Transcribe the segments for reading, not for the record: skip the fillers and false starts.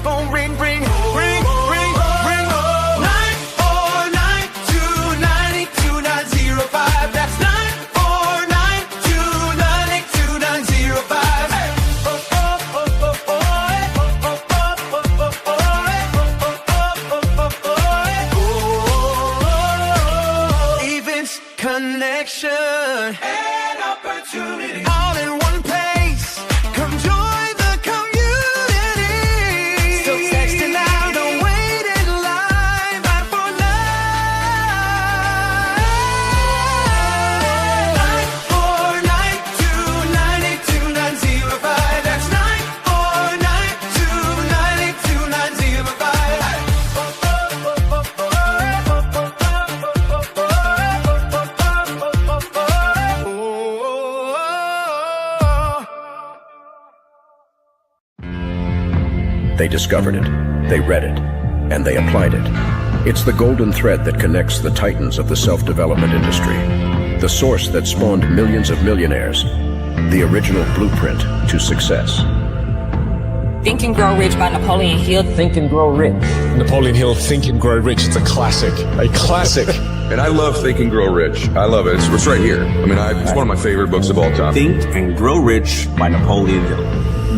phone ring, ring, ring, ring, ring. 949298290. That's 949298290. Events, connection, and opportunity. All in one place. Come join the community. So text it now, don't wait in line. 949298290. That's 949298290. They discovered it, they read it, and they applied it. It's the golden thread that connects the titans of the self-development industry, the source that spawned millions of millionaires, the original blueprint to success. Think and Grow Rich by Napoleon Hill. Think and Grow Rich. Napoleon Hill, Think and Grow Rich. It's a classic. A classic. And I love Think and Grow Rich. I love it. It's right here. I mean, it's one of my favorite books of all time. Think and Grow Rich by Napoleon Hill.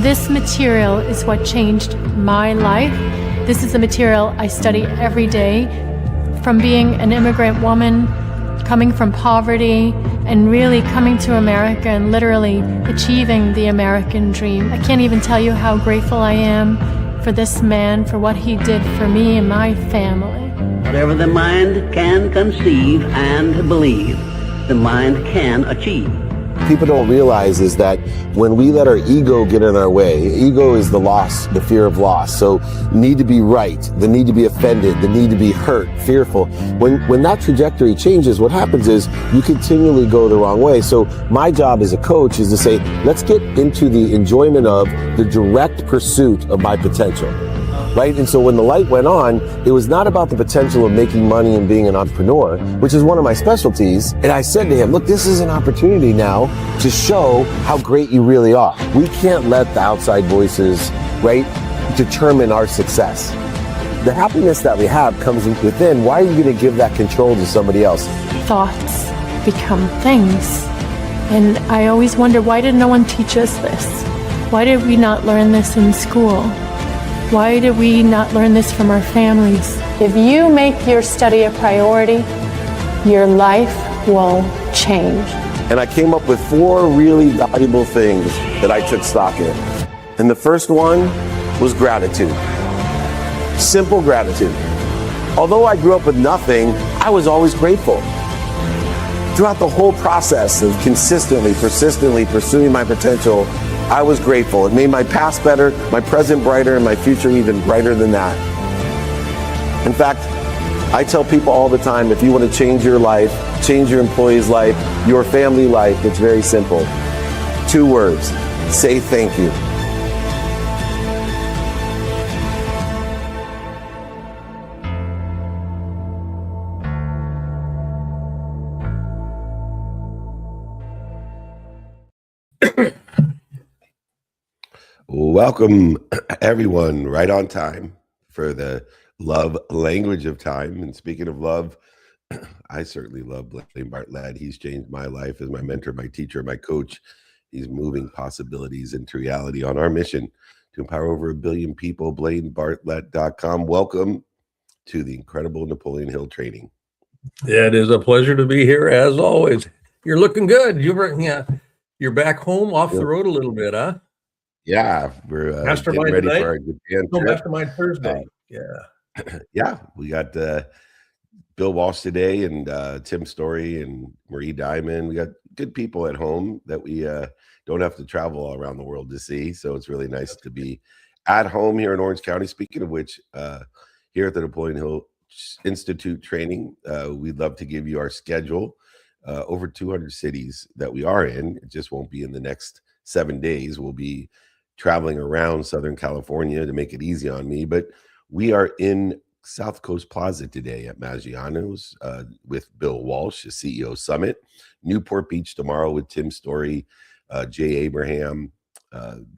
This material is what changed my life. This is the material I study every day. From being an immigrant woman, coming from poverty, and really coming to America and literally achieving the American dream. I can't even tell you how grateful I am for this man, for what he did for me and my family. Whatever the mind can conceive and believe, the mind can achieve. People don't realize is that when we let our ego get in our way, ego is the loss, the fear of loss. So need to be right, the need to be offended, the need to be hurt, fearful. When that trajectory changes, what happens is you continually go the wrong way. So my job as a coach is to say, let's get into the enjoyment of the direct pursuit of my potential. Right? And so when the light went on, it was not about the potential of making money and being an entrepreneur, which is one of my specialties. And I said to him, look, this is an opportunity now to show how great you really are. We can't let the outside voices, right, determine our success. The happiness that we have comes within. Why are you going to give that control to somebody else? Thoughts become things. And I always wonder, why did no one teach us this? Why did we not learn this in school? Why did we not learn this from our families? If you make your study a priority, your life will change. And I came up with 4 really valuable things that I took stock in. And the first one was gratitude. Simple gratitude. Although I grew up with nothing, I was always grateful. Throughout the whole process of consistently, persistently pursuing my potential, I was grateful. It made my past better, my present brighter, and my future even brighter than that. In fact, I tell people all the time, if you want to change your life, change your employee's life, your family life, it's very simple. 2 words, say thank you. Welcome, everyone, right on time for the love language of time. And speaking of love, I certainly love Blaine Bartlett. He's changed my life as my mentor, my teacher, my coach. He's moving possibilities into reality on our mission to empower over 1 billion people. BlaineBartlett.com. Welcome to the incredible Napoleon Hill training. Yeah, it is a pleasure to be here as always. You're looking good. You're back home off the road a little bit, huh? Yeah, we're getting ready tonight for our Japan trip. Mastermind Thursday. Yeah, we got Bill Walsh today and Tim Story and Marie Diamond. We got good people at home that we don't have to travel all around the world to see. So it's really nice to be at home here in Orange County. Speaking of which, here at the Napoleon Hill Institute training, we'd love to give you our schedule. Over 200 cities that we are in. It just won't be in the next 7 days. We'll be traveling around Southern California to make it easy on me. But we are in South Coast Plaza today at Maggiano's with Bill Walsh, the CEO Summit. Newport Beach tomorrow with Tim Story, Jay Abraham,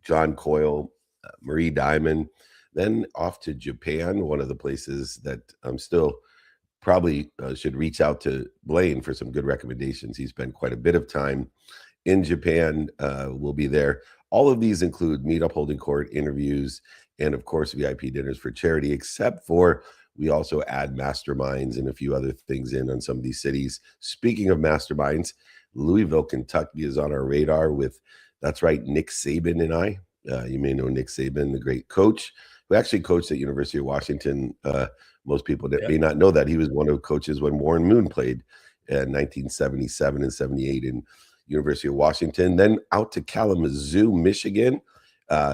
John Coyle, Marie Diamond. then off to Japan, one of the places that I'm still probably should reach out to Blaine for some good recommendations. He spent quite a bit of time in Japan. We'll be there. All of these include meetup, holding court, interviews, and of course, VIP dinners for charity, except for we also add masterminds and a few other things in on some of these cities. Speaking of masterminds, Louisville, Kentucky is on our radar with, that's right, Nick Saban and I. You may know Nick Saban, the great coach, who actually coached at University of Washington. Most people may not know that. He was one of the coaches when Warren Moon played in 1977 and 78 in University of Washington. Then out to Kalamazoo, Michigan,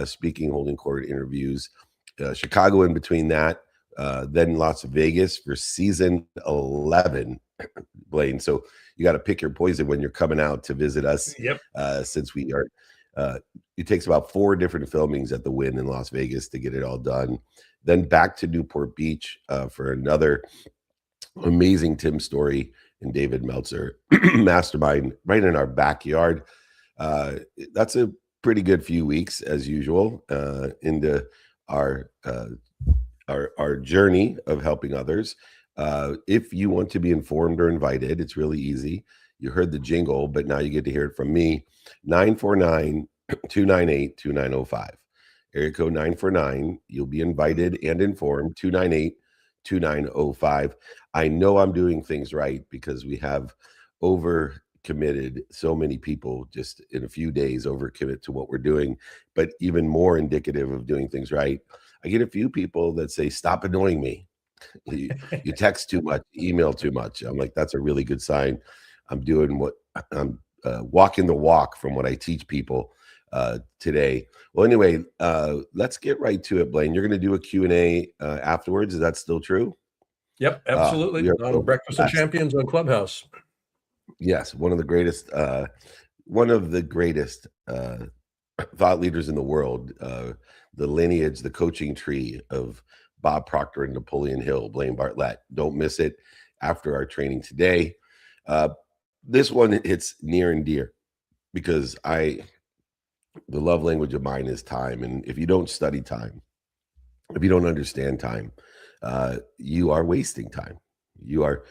speaking, holding court interviews. Chicago in between that. Then Las Vegas for season 11, Blaine. So you got to pick your poison when you're coming out to visit us. Since we are, it takes about 4 different filmings at the Wynn in Las Vegas to get it all done. Then back to Newport Beach for another amazing Tim Story and David Meltzer mastermind right in our backyard. That's a pretty good few weeks as usual into our journey of helping others. If you want to be informed or invited, it's really easy. You heard the jingle, but now you get to hear it from me. 949-298-2905. Area code 949. You'll be invited and informed. 298-2905. I know I'm doing things right because we have overcommitted so many people just in a few days, overcommit to what we're doing, but even more indicative of doing things right. I get a few people that say, stop annoying me. You text too much, email too much. I'm like, that's a really good sign. I'm doing what I'm walking the walk from what I teach people today. Well, anyway, let's get right to it, Blaine. You're going to do a Q&A afterwards. Is that still true? Yep, absolutely. On Breakfast of Champions on Clubhouse. Yes, one of the greatest thought leaders in the world, the lineage, the coaching tree of Bob Proctor and Napoleon Hill, Blaine Bartlett. Don't miss it after our training today. This one, it's near and dear because the love language of mine is time. And if you don't study time, if you don't understand time, you are wasting time. You are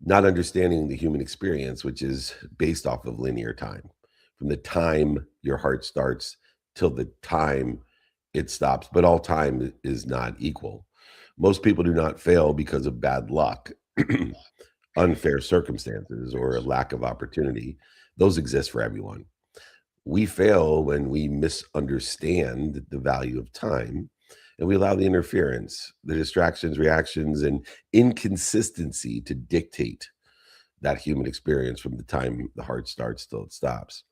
not understanding the human experience, which is based off of linear time. From the time your heart starts till the time it stops, but all time is not equal. Most people do not fail because of bad luck, unfair circumstances, or a lack of opportunity. Those exist for everyone. We fail when we misunderstand the value of time and we allow the interference, the distractions, reactions, and inconsistency to dictate that human experience from the time the heart starts till it stops.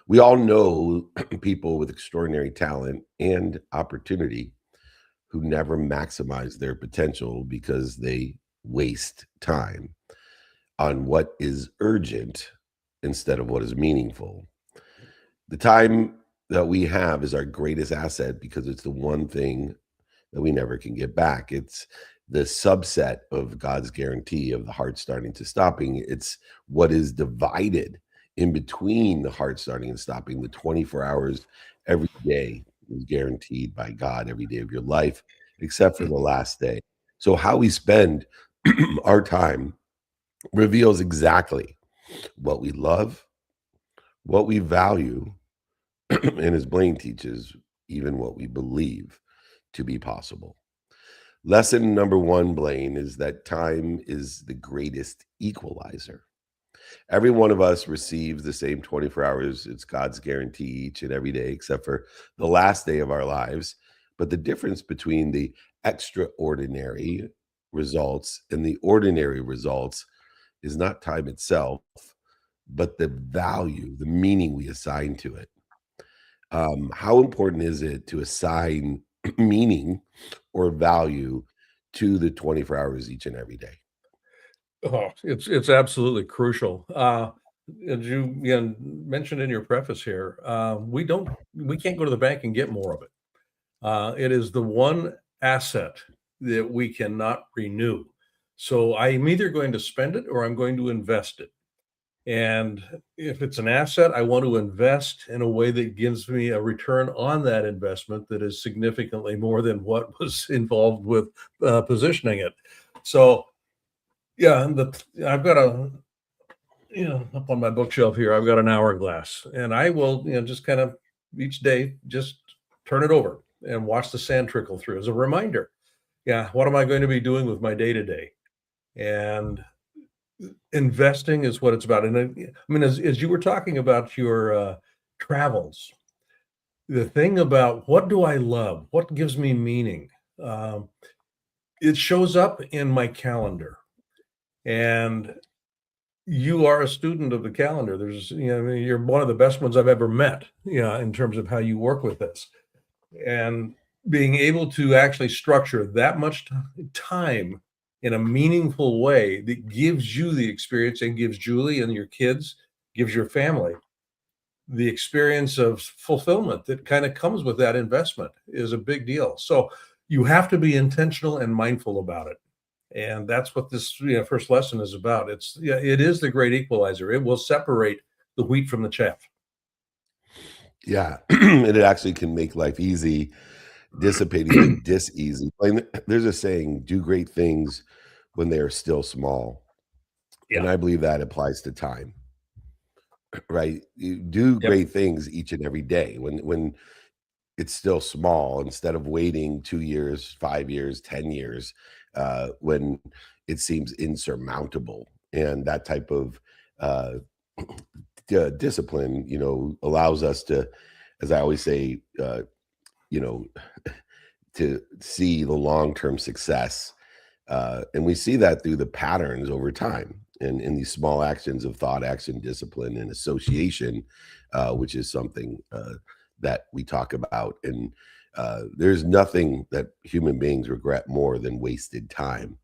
We all know people with extraordinary talent and opportunity who never maximize their potential because they waste time on what is urgent instead of what is meaningful. The time that we have is our greatest asset because it's the one thing that we never can get back. It's the subset of God's guarantee of the heart starting to stopping. It's what is divided in between the heart starting and stopping. The 24 hours every day is guaranteed by God every day of your life, except for the last day. So how we spend our time reveals exactly what we love, what we value, and as Blaine teaches, even what we believe to be possible. Lesson number 1, Blaine, is that time is the greatest equalizer. Every one of us receives the same 24 hours. It's God's guarantee each and every day, except for the last day of our lives. But the difference between the extraordinary results and the ordinary results is not time itself, but the value, the meaning we assign to it. How important is it to assign meaning or value to the 24 hours each and every day? Oh, it's absolutely crucial. As you mentioned in your preface here, we can't go to the bank and get more of it. It is the one asset that we cannot renew. So I'm either going to spend it or I'm going to invest it. And if it's an asset, I want to invest in a way that gives me a return on that investment that is significantly more than what was involved with positioning it. So, yeah, I've got up on my bookshelf here, I've got an hourglass, and I will, just kind of each day just turn it over and watch the sand trickle through as a reminder. Yeah, what am I going to be doing with my day to day? And investing is what it's about. And I mean, as you were talking about your travels, the thing about what do I love? What gives me meaning? Um, it shows up in my calendar. And you are a student of the calendar. I mean, you're one of the best ones I've ever met, in terms of how you work with this. And being able to actually structure that much time in a meaningful way that gives you the experience and gives Julie and your kids, gives your family the experience of fulfillment that kind of comes with that investment is a big deal. So you have to be intentional and mindful about it. And that's what this first lesson is about. It is the great equalizer. It will separate the wheat from the chaff. Yeah, and it actually can make life easy, dissipating the dis-easy. Like, there's a saying, "Do great things when they are still small," and Yeah. I believe that applies to time. Right? You do Yep. great things each and every day when it's still small instead of waiting 2 years, 5 years, 10 years, when it seems insurmountable. And that type of uh, discipline, allows us to, as I always say, you know, to see the long-term success. And we see that through the patterns over time and in these small actions of thought, action, discipline, and association, which is something that we talk about. And there's nothing that human beings regret more than wasted time.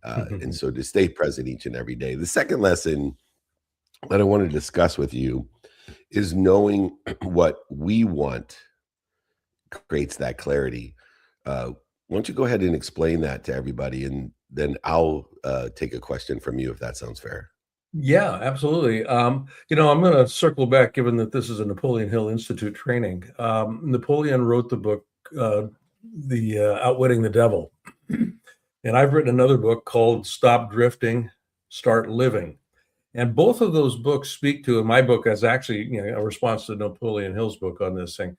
And so to stay present each and every day. The second lesson that I want to discuss with you is knowing what we want creates that clarity. Why don't you go ahead and explain that to everybody, and then I'll take a question from you if that sounds fair. Yeah, absolutely. I'm going to circle back, given that this is a Napoleon Hill Institute training. Napoleon wrote the book, "The Outwitting the Devil," and I've written another book called "Stop Drifting, Start Living." And both of those books speak to, and my book is actually a response to Napoleon Hill's book on this thing.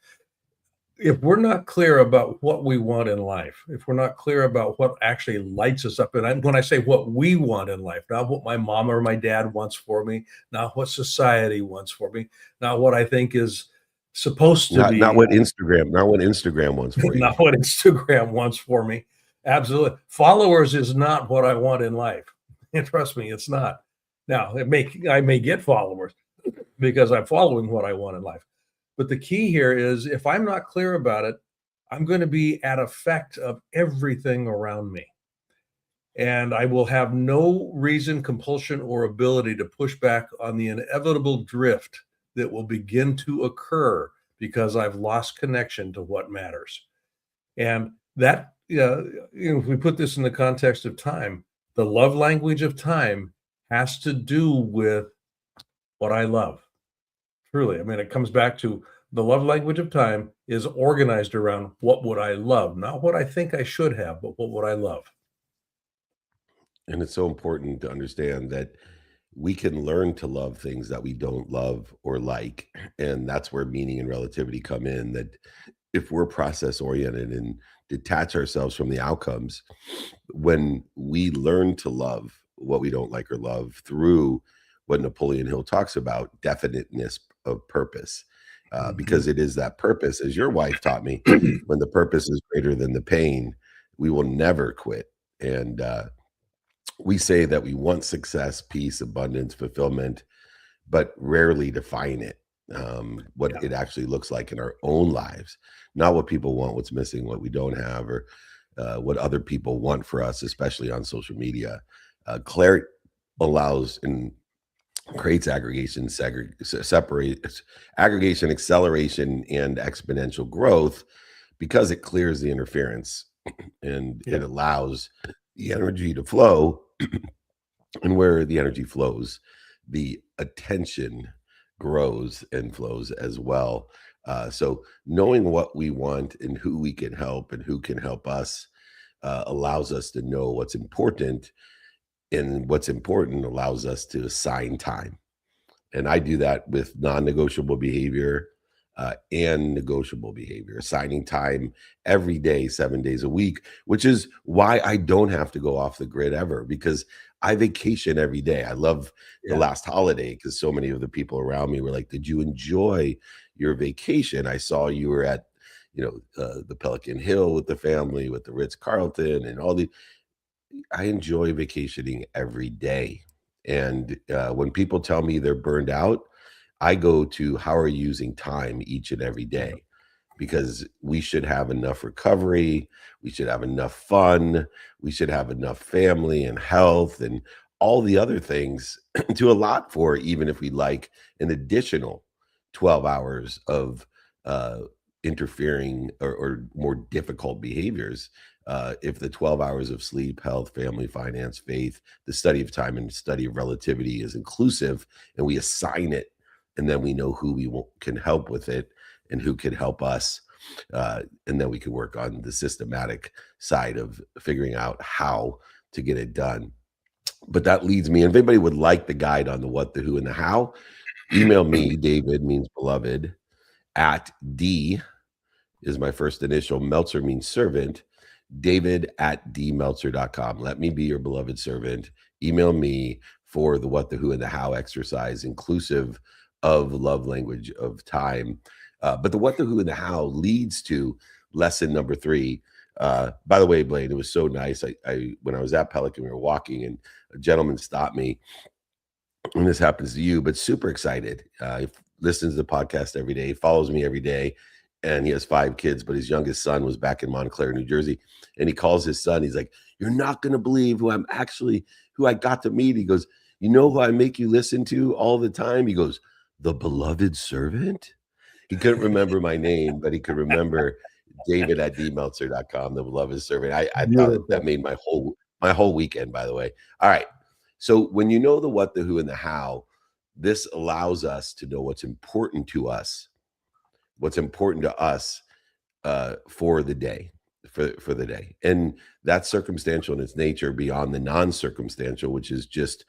If we're not clear about what we want in life, if we're not clear about what actually lights us up, and when I say what we want in life, not what my mom or my dad wants for me, not what society wants for me, not what I think is supposed to Not be, what Instagram wants for you. not what Instagram wants for me. Absolutely. Followers is not what I want in life. And trust me, it's not. Now, I may get followers because I'm following what I want in life. But the key here is if I'm not clear about it, I'm going to be at effect of everything around me. And I will have no reason, compulsion, or ability to push back on the inevitable drift that will begin to occur because I've lost connection to what matters. And that, if we put this in the context of time, the love language of time has to do with what I love. Truly. I mean, it comes back to the love language of time is organized around what would I love, not what I think I should have, but what would I love. And it's so important to understand that we can learn to love things that we don't love or like. And that's where meaning and relativity come in. That if we're process oriented and detach ourselves from the outcomes, when we learn to love what we don't like or love through what Napoleon Hill talks about, definiteness of purpose, because it is that purpose, as your wife taught me, when the purpose is greater than the pain, we will never quit. And we say that we want success, peace, abundance, fulfillment, but rarely define it, what Yeah. it actually looks like in our own lives, not what people want, what's missing, what we don't have, or what other people want for us, especially on social media. Clarity allows and creates aggregation, separates aggregation, acceleration, and exponential growth because it clears the interference and Yeah. it allows the energy to flow. And where the energy flows, the attention grows and flows as well. So knowing what we want and who we can help and who can help us allows us to know what's important, and what's important allows us to assign time. And I do that with non-negotiable behavior and negotiable behavior, assigning time every day, 7 days a week, which is why I don't have to go off the grid ever, because I vacation every day. I love the Yeah. last holiday because so many of the people around me were like, "Did you enjoy your vacation? I saw you were at, the Pelican Hill with the family, with the Ritz Carlton, and all the." I enjoy vacationing every day. And when people tell me they're burned out, I go to how are you using time each and every day? Because we should have enough recovery, we should have enough fun, we should have enough family and health and all the other things to allot for, even if we like an additional 12 hours of uh, interfering or more difficult behaviors. If the 12 hours of sleep, health, family, finance, faith, the study of time and study of relativity is inclusive, and we assign it, and then we know who can help with it and who can help us. And then we can work on the systematic side of figuring out how to get it done. But that leads me, and if anybody would like the guide on the what, the who, and the how, email me. David means beloved, at D is my first initial. Meltzer means servant. David at dmeltzer.com. Let me be your beloved servant. Email me for the what, the who, and the how exercise, inclusive of love language of time. But the what, the who, and the how leads to lesson number 3. By the way, Blaine, it was so nice. I when I was at Pelican, we were walking, and a gentleman stopped me, and this happens to you, but super excited. He listens to the podcast every day, follows me every day, and he has 5 kids, but his youngest son was back in Montclair, New Jersey, and he calls his son. He's like, "You're not going to believe who I got to meet." He goes, "You know who I make you listen to all the time?" He goes, "The beloved servant." He couldn't remember my name, but he could remember David at dmeltzer.com, the beloved servant. I thought that made my whole weekend, by the way. All right. So when you know the what, the who, and the how, this allows us to know what's important to us, for the day, for the day. And that's circumstantial in its nature beyond the non-circumstantial, which is just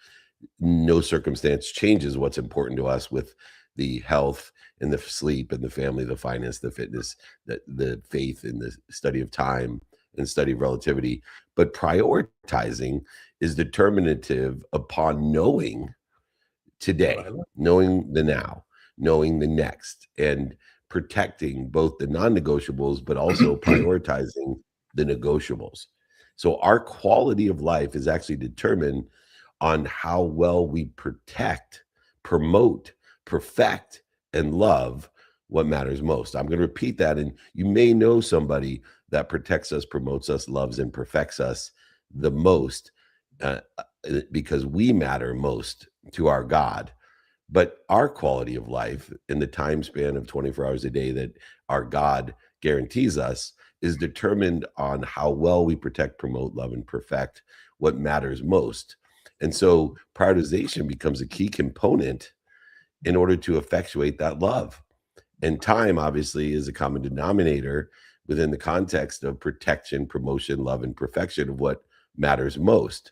no circumstance changes what's important to us with the health and the sleep and the family, the finance, the fitness, the faith and the study of time and study of relativity. But prioritizing is determinative upon knowing today, knowing the now, knowing the next, and protecting both the non-negotiables, but also prioritizing the negotiables. So our quality of life is actually determined on how well we protect, promote, perfect, and love what matters most. I'm going to repeat that. And you may know somebody that protects us, promotes us, loves, and perfects us the most, because we matter most to our God. But our quality of life in the time span of 24 hours a day that our God guarantees us is determined on how well we protect, promote, love, and perfect what matters most. And so prioritization becomes a key component in order to effectuate that love. And time, obviously, is a common denominator within the context of protection, promotion, love, and perfection of what matters most.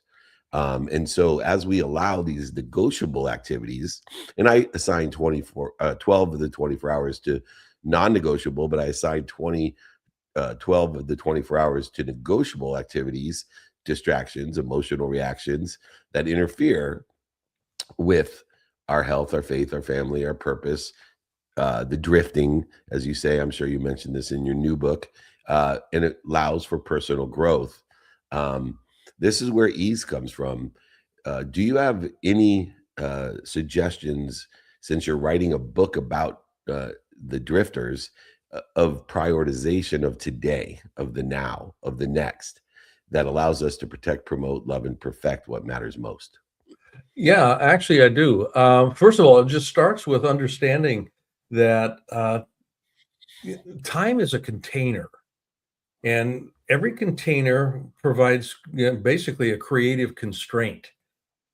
And so as we allow these negotiable activities, and I assign 12 of the 24 hours to non-negotiable, but I assign 12 of the 24 hours to negotiable activities, distractions, emotional reactions that interfere with our health, our faith, our family, our purpose, the drifting, as you say. I'm sure you mentioned this in your new book, and it allows for personal growth. This is where ease comes from. Do you have any suggestions, since you're writing a book about the drifters, of prioritization of today, of the now, of the next, that allows us to protect, promote, love, and perfect what matters most? Yeah, actually, I do. First of all, it just starts with understanding that time is a container, and every container provides basically a creative constraint.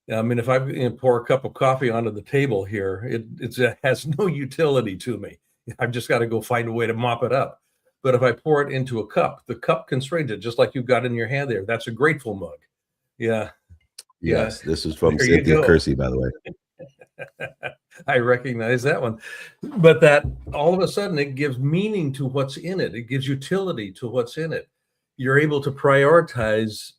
I mean, if I pour a cup of coffee onto the table here, it has no utility to me. I've just got to go find a way to mop it up. But if I pour it into a cup, the cup constrains it, just like you've got in your hand there. That's a grateful mug. Yeah. Yeah. Yes, this is from There you Cynthia go. Kersey, by the way. I recognize that one. But that all of a sudden it gives meaning to what's in it. It gives utility to what's in it. You're able to prioritize,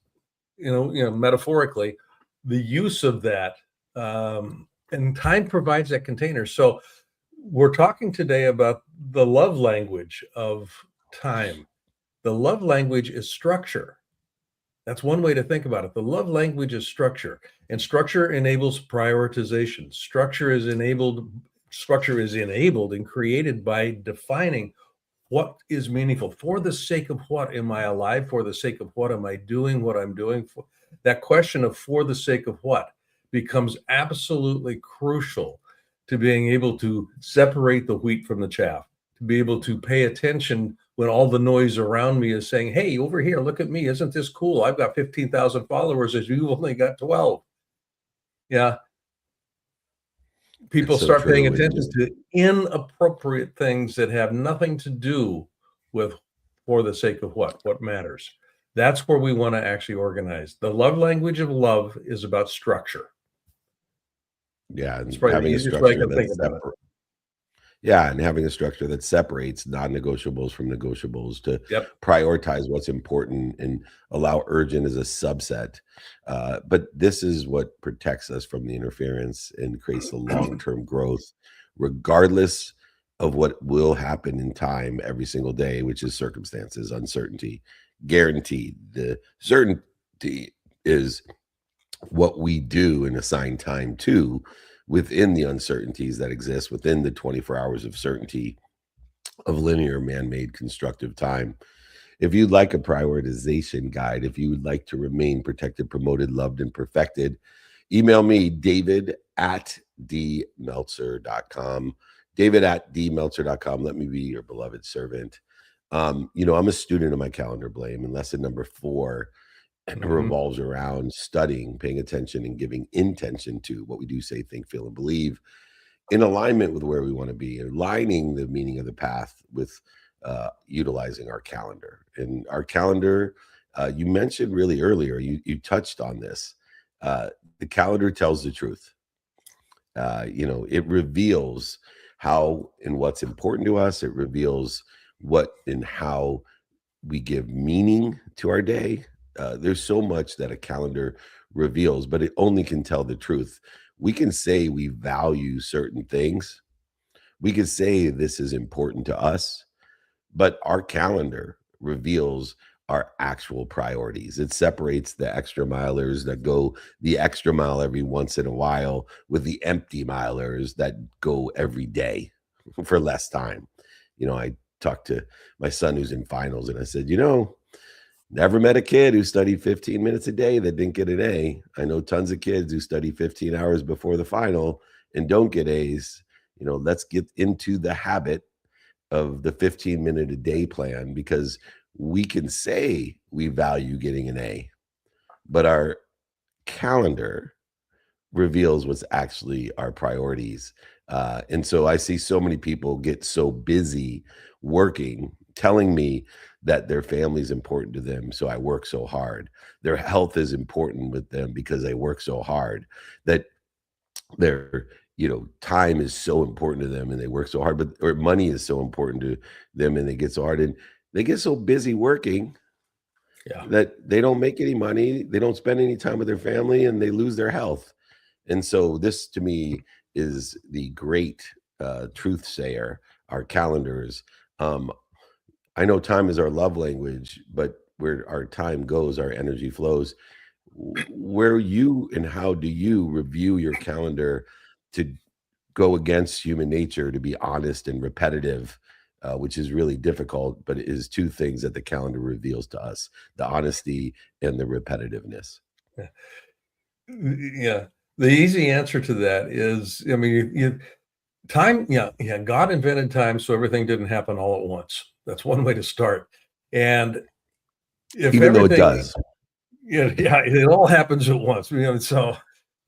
metaphorically, the use of that. And time provides that container. So we're talking today about the love language of time. The love language is structure. That's one way to think about it. The love language is structure, and structure enables prioritization. Structure is enabled and created by defining what is meaningful. For the sake of what am I alive? For the sake of what am I doing what I'm doing? For that question of for the sake of what becomes absolutely crucial to being able to separate the wheat from the chaff, to be able to pay attention when all the noise around me is saying, hey, over here, look at me. Isn't this cool? I've got 15,000 followers as you've only got 12. Yeah. People So start paying true. attention to inappropriate things that have nothing to do with for the sake of what matters. That's where we want to actually organize. The love language of love is about structure. Yeah, and It's probably the having a easiest way I structure can think that's about it. yeah, and having a structure that separates non-negotiables from negotiables to Yep. prioritize what's important and allow urgent as a subset. But this is what protects us from the interference and creates the long-term growth, regardless of what will happen in time every single day, which is circumstances, uncertainty, guaranteed. The certainty is what we do and assign time to within the uncertainties that exist within the 24 hours of certainty of linear man-made constructive time. If you'd like a prioritization guide, if you would like to remain protected, promoted, loved, and perfected, email me, david@dmeltzer.com. david@dmeltzer.com. Let me be your beloved servant. I'm a student of my calendar, Blame, and lesson number 4 revolves around studying, paying attention, and giving intention to what we do, say, think, feel, and believe in alignment with where we want to be, aligning the meaning of the path with utilizing our calendar. And our calendar, you mentioned really earlier, you touched on this. The calendar tells the truth. It reveals how and what's important to us. It reveals what and how we give meaning to our day. There's so much that a calendar reveals, but it only can tell the truth. We can say we value certain things. We can say this is important to us, but our calendar reveals our actual priorities. It separates the extra milers that go the extra mile every once in a while with the empty milers that go every day for less time. I talked to my son who's in finals, and I said, never met a kid who studied 15 minutes a day that didn't get an A. I know tons of kids who study 15 hours before the final and don't get A's. Let's get into the habit of the 15-minute a day plan, because we can say we value getting an A, but our calendar reveals what's actually our priorities. And so I see so many people get so busy working, telling me that their family is important to them, so I work so hard. Their health is important with them because they work so hard. That their time is so important to them and they work so hard, or money is so important to them and they get so hard, and they get so busy working that they don't make any money, they don't spend any time with their family, and they lose their health. And so this, to me, is the great truth sayer, our calendars. I know time is our love language, but where our time goes, our energy flows. Where you and how do you review your calendar to go against human nature, to be honest and repetitive, which is really difficult, but it is two things that the calendar reveals to us: the honesty and the repetitiveness. Yeah. The easy answer to that is, time, God invented time so everything didn't happen all at once. That's one way to start. And if Even though it everything, does. it all happens at once. So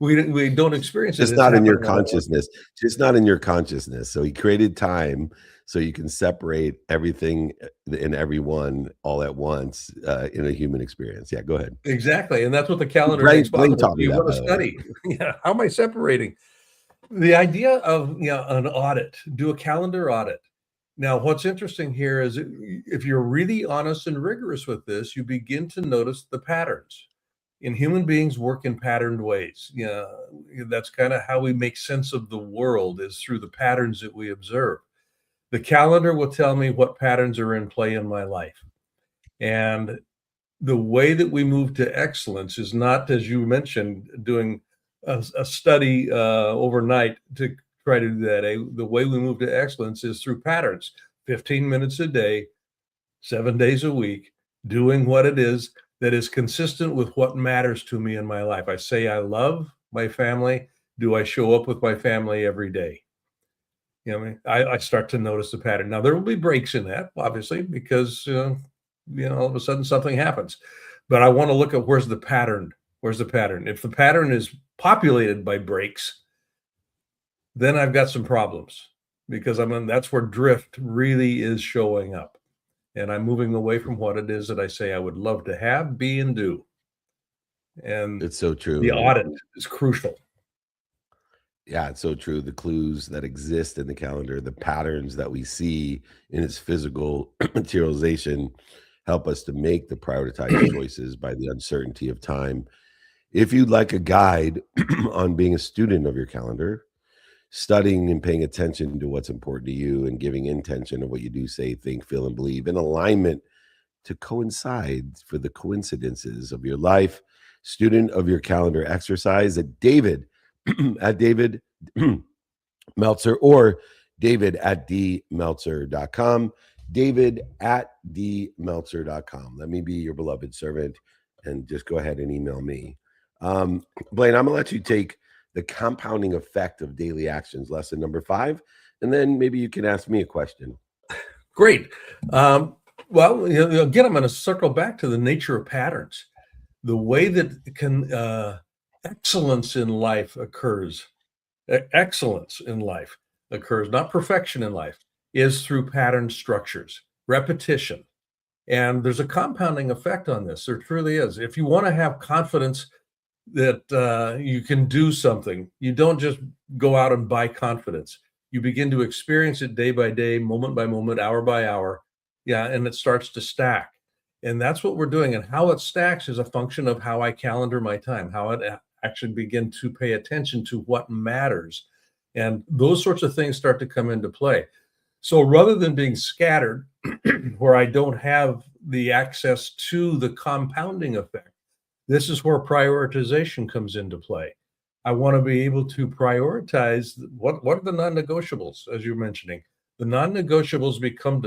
we don't experience it. Just It's not in your happening all at once. consciousness. Just not in your consciousness. So he created time so you can separate everything and everyone all at once in a human experience. Yeah, go ahead. Exactly, and that's what the calendar makes Blaine possible. taught me You that, want by to the way. study. Yeah, how am I separating? The idea of, an audit, do a calendar audit. Now, what's interesting here is if you're really honest and rigorous with this, you begin to notice the patterns. And human beings work in patterned ways. That's kind of how we make sense of the world, is through the patterns that we observe. The calendar will tell me what patterns are in play in my life. And the way that we move to excellence is not, as you mentioned, doing a study overnight to try to do that. The way we move to excellence is through patterns, 15 minutes a day, 7 days a week, doing what it is that is consistent with what matters to me in my life. I say I love my family. Do I show up with my family every day? I start to notice the pattern. Now, there will be breaks in that, obviously, because all of a sudden something happens. But I want to look at where's the pattern. Where's the pattern? If the pattern is populated by breaks, then I've got some problems, because that's where drift really is showing up. And I'm moving away from what it is that I say I would love to have, be, and do. And It's so true. the audit is crucial. Yeah, it's so true. The clues that exist in the calendar, the patterns that we see in its physical materialization help us to make the prioritized choices by the uncertainty of time. If you'd like a guide on being a student of your calendar, studying and paying attention to what's important to you and giving intention of what you do, say, think, feel, and believe in alignment to coincide for the coincidences of your life, student of your calendar exercise at David at David Meltzer or David at dmeltzer.com. David at dmeltzer.com. Let me be your beloved servant and just go ahead and email me. Blaine, I'm gonna let you take the compounding effect of daily actions, lesson number 5, and then maybe you can ask me a question. Great. Well, again, I'm going to circle back to the nature of patterns. The way that excellence in life occurs, not perfection in life, is through pattern structures, repetition. And there's a compounding effect on this. There truly is. If you want to have confidence that you can do something, you don't just go out and buy confidence. You begin to experience it day by day, moment by moment, hour by hour. Yeah, and it starts to stack. And that's what we're doing. And how it stacks is a function of how I calendar my time, how I actually begin to pay attention to what matters. And those sorts of things start to come into play. So rather than being scattered, where I don't have the access to the compounding effect, this is where prioritization comes into play. I want to be able to prioritize what are the non-negotiables, as you're mentioning. The non-negotiables become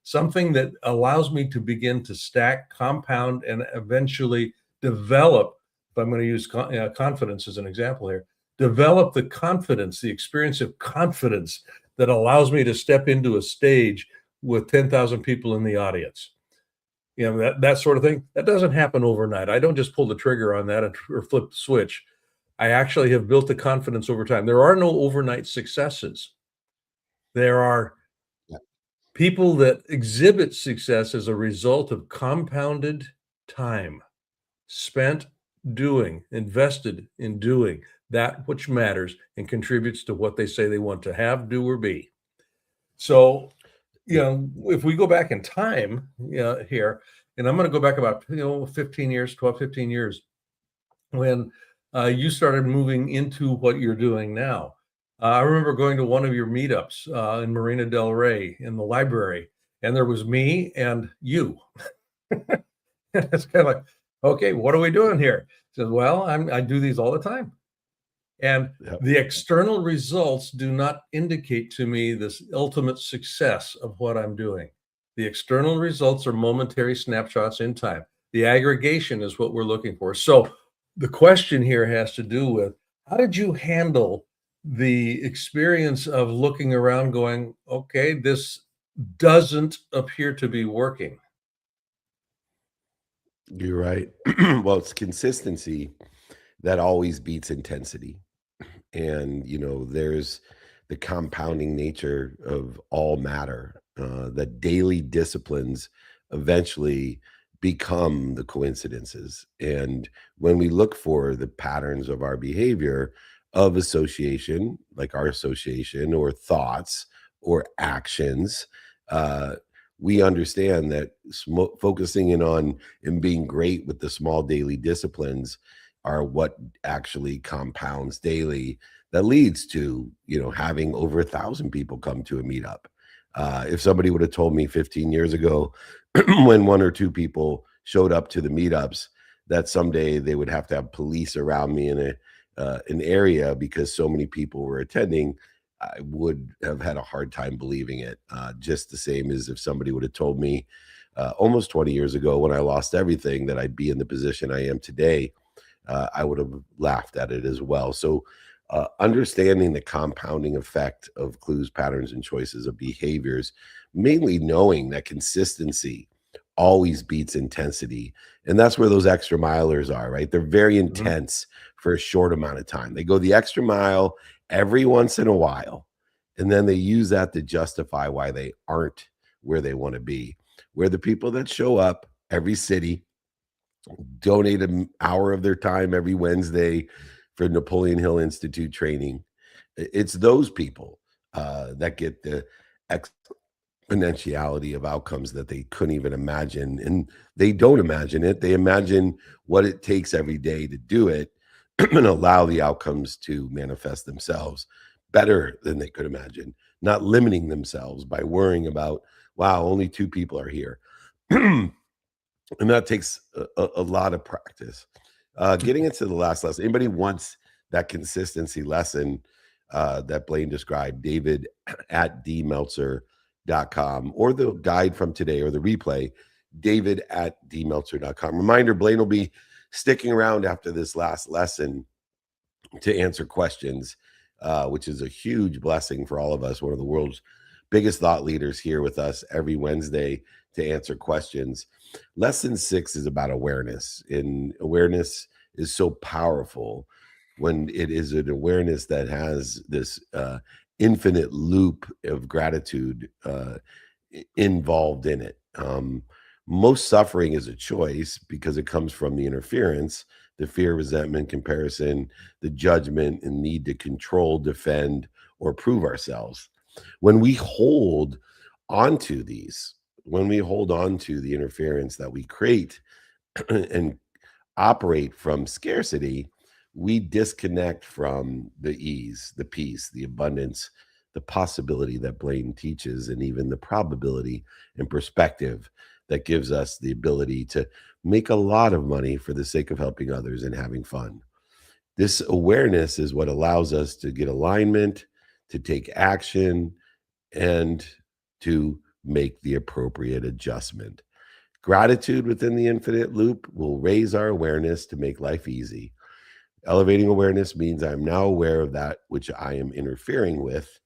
something that allows me to begin to stack, compound, and eventually develop. If I'm going to use confidence as an example here, develop the confidence, the experience of confidence that allows me to step into a stage with 10,000 people in the audience. That sort of thing. That doesn't happen overnight. I don't just pull the trigger on that or flip the switch. I actually have built the confidence over time. There are no overnight successes. There are people that exhibit success as a result of compounded time spent doing, invested in doing that which matters and contributes to what they say they want to have, do, or be. So, if we go back in time here, and I'm going to go back about 15 years, 12, 15 years, when you started moving into what you're doing now. I remember going to one of your meetups in Marina Del Rey in the library, and there was me and you. It's kind of like, okay, what are we doing here? He says, well, I do these all the time. And the external results do not indicate to me this ultimate success of what I'm doing. The external results are momentary snapshots in time. The aggregation is what we're looking for. So the question here has to do with, how did you handle the experience of looking around going, okay, this doesn't appear to be working? You're right. Well, it's consistency that always beats intensity. And, there's the compounding nature of all matter, that daily disciplines eventually become the coincidences. And when we look for the patterns of our behavior of association, like our association or thoughts or actions, uh, we understand that focusing in on and being great with the small daily disciplines are what actually compounds daily, that leads to having over 1,000 people come to a meetup. If somebody would have told me 15 years ago, when one or two people showed up to the meetups, that someday they would have to have police around me in an area because so many people were attending, I would have had a hard time believing it. Just the same as if somebody would have told me almost 20 years ago, when I lost everything, that I'd be in the position I am today. I would have laughed at it as well. So, understanding the compounding effect of clues, patterns, and choices of behaviors, mainly knowing that consistency always beats intensity. And that's where those extra milers are, right? They're very intense for a short amount of time. They go the extra mile every once in a while, and then they use that to justify why they aren't where they want to be. Where the people that show up every city, donate an hour of their time every Wednesday for Napoleon Hill Institute training. It's those people that get the exponentiality of outcomes that they couldn't even imagine. And they don't imagine it. They imagine what it takes every day to do it and allow the outcomes to manifest themselves better than they could imagine, not limiting themselves by worrying about, wow, only 2 people are here. And that takes a lot of practice. Getting into the last lesson, anybody wants that consistency lesson that Blaine described, David at dmeltzer.com, or the guide from today or the replay, David at dmeltzer.com. Reminder, Blaine will be sticking around after this last lesson to answer questions, which is a huge blessing for all of us. One of the world's biggest thought leaders here with us every Wednesday to answer questions. Lesson 6 is about awareness, and awareness is so powerful when it is an awareness that has this infinite loop of gratitude involved in it. Most suffering is a choice because it comes from the interference, the fear, resentment, comparison, the judgment, and need to control, defend, or prove ourselves. When we hold onto these, when we hold on to the interference that we create and operate from scarcity, we disconnect from the ease, the peace, the abundance, the possibility that Blaine teaches, and even the probability and perspective that gives us the ability to make a lot of money for the sake of helping others and having fun. This awareness is what allows us to get alignment, to take action, and to make the appropriate adjustment. Gratitude within the infinite loop will raise our awareness to make life easy. Elevating awareness means I'm now aware of that which I am interfering with,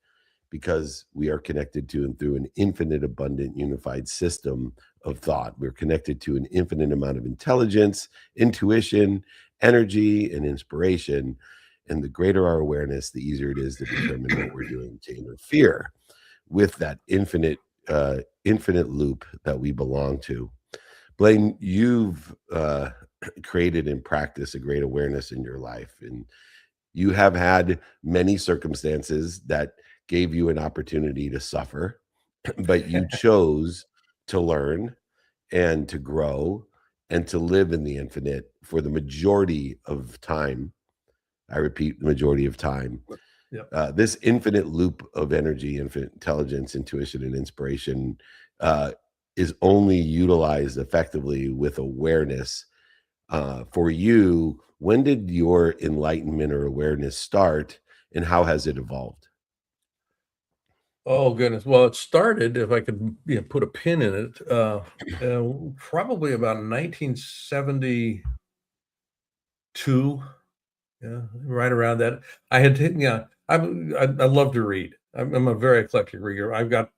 because we are connected to and through an infinite, abundant, unified system of thought. We're connected to an infinite amount of intelligence, intuition, energy, and inspiration. And the greater our awareness, the easier it is to determine what we're doing to interfere with that infinite loop that we belong to. Blaine, you've created and practiced a great awareness in your life, and you have had many circumstances that gave you an opportunity to suffer, but you chose to learn and to grow and to live in the infinite for the majority of time. I repeat, the majority of time. Yep. This infinite loop of energy, infinite intelligence, intuition, and inspiration is only utilized effectively with awareness. For you, when did your enlightenment or awareness start, and how has it evolved? Oh, goodness. Well, it started, if I could put a pin in it, probably about 1972. Yeah, right around that. I had taken, I love to read. I'm a very eclectic reader. I've got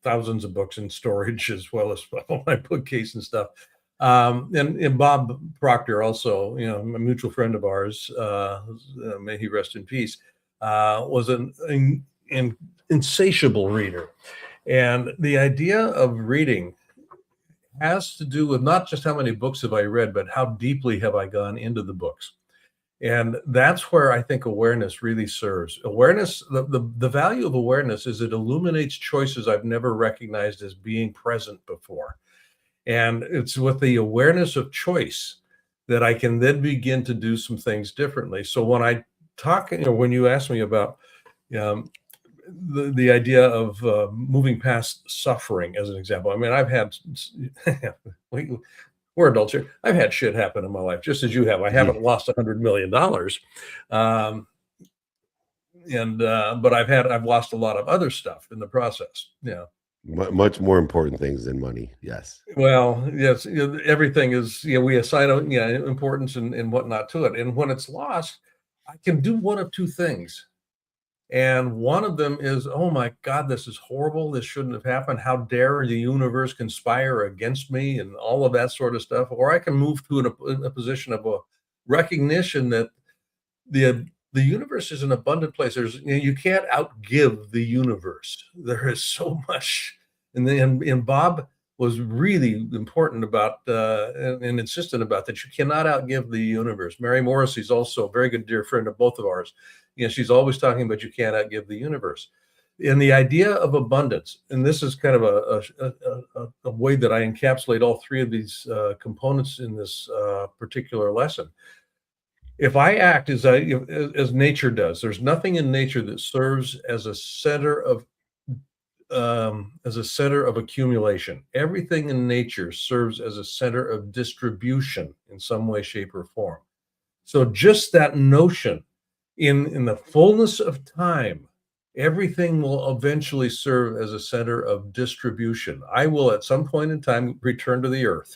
thousands of books in storage as well as on my bookcase and stuff. And Bob Proctor, also, a mutual friend of ours, may he rest in peace, was an insatiable reader. And the idea of reading has to do with not just how many books have I read, but how deeply have I gone into the books. And that's where I think awareness really serves. Awareness, the value of awareness is it illuminates choices I've never recognized as being present before. And it's with the awareness of choice that I can then begin to do some things differently. So when I talk, when you ask me about um, the idea of moving past suffering, as an example, I mean, I've had, we're adults here. I've had shit happen in my life, just as you have. I haven't lost $100 million. But I've lost a lot of other stuff in the process. Yeah. Much more important things than money. Yes. Well, yes, everything is, we assign importance and whatnot to it. And when it's lost, I can do one of two things. And one of them is, oh my God, this is horrible. This shouldn't have happened. How dare the universe conspire against me, and all of that sort of stuff. Or I can move to a position of a recognition that the universe is an abundant place. You can't outgive the universe. There is so much. And Bob was really important about and insistent about that. You cannot outgive the universe. Mary Morrissey's also a very good dear friend of both of ours. She's always talking about you can't outgive the universe. And the idea of abundance, and this is kind of a way that I encapsulate all three of these components in this particular lesson. If I act as nature does, there's nothing in nature that serves as a center of accumulation. Everything in nature serves as a center of distribution in some way, shape, or form. So just that notion, in the fullness of time, everything will eventually serve as a center of distribution. I will at some point in time return to the earth,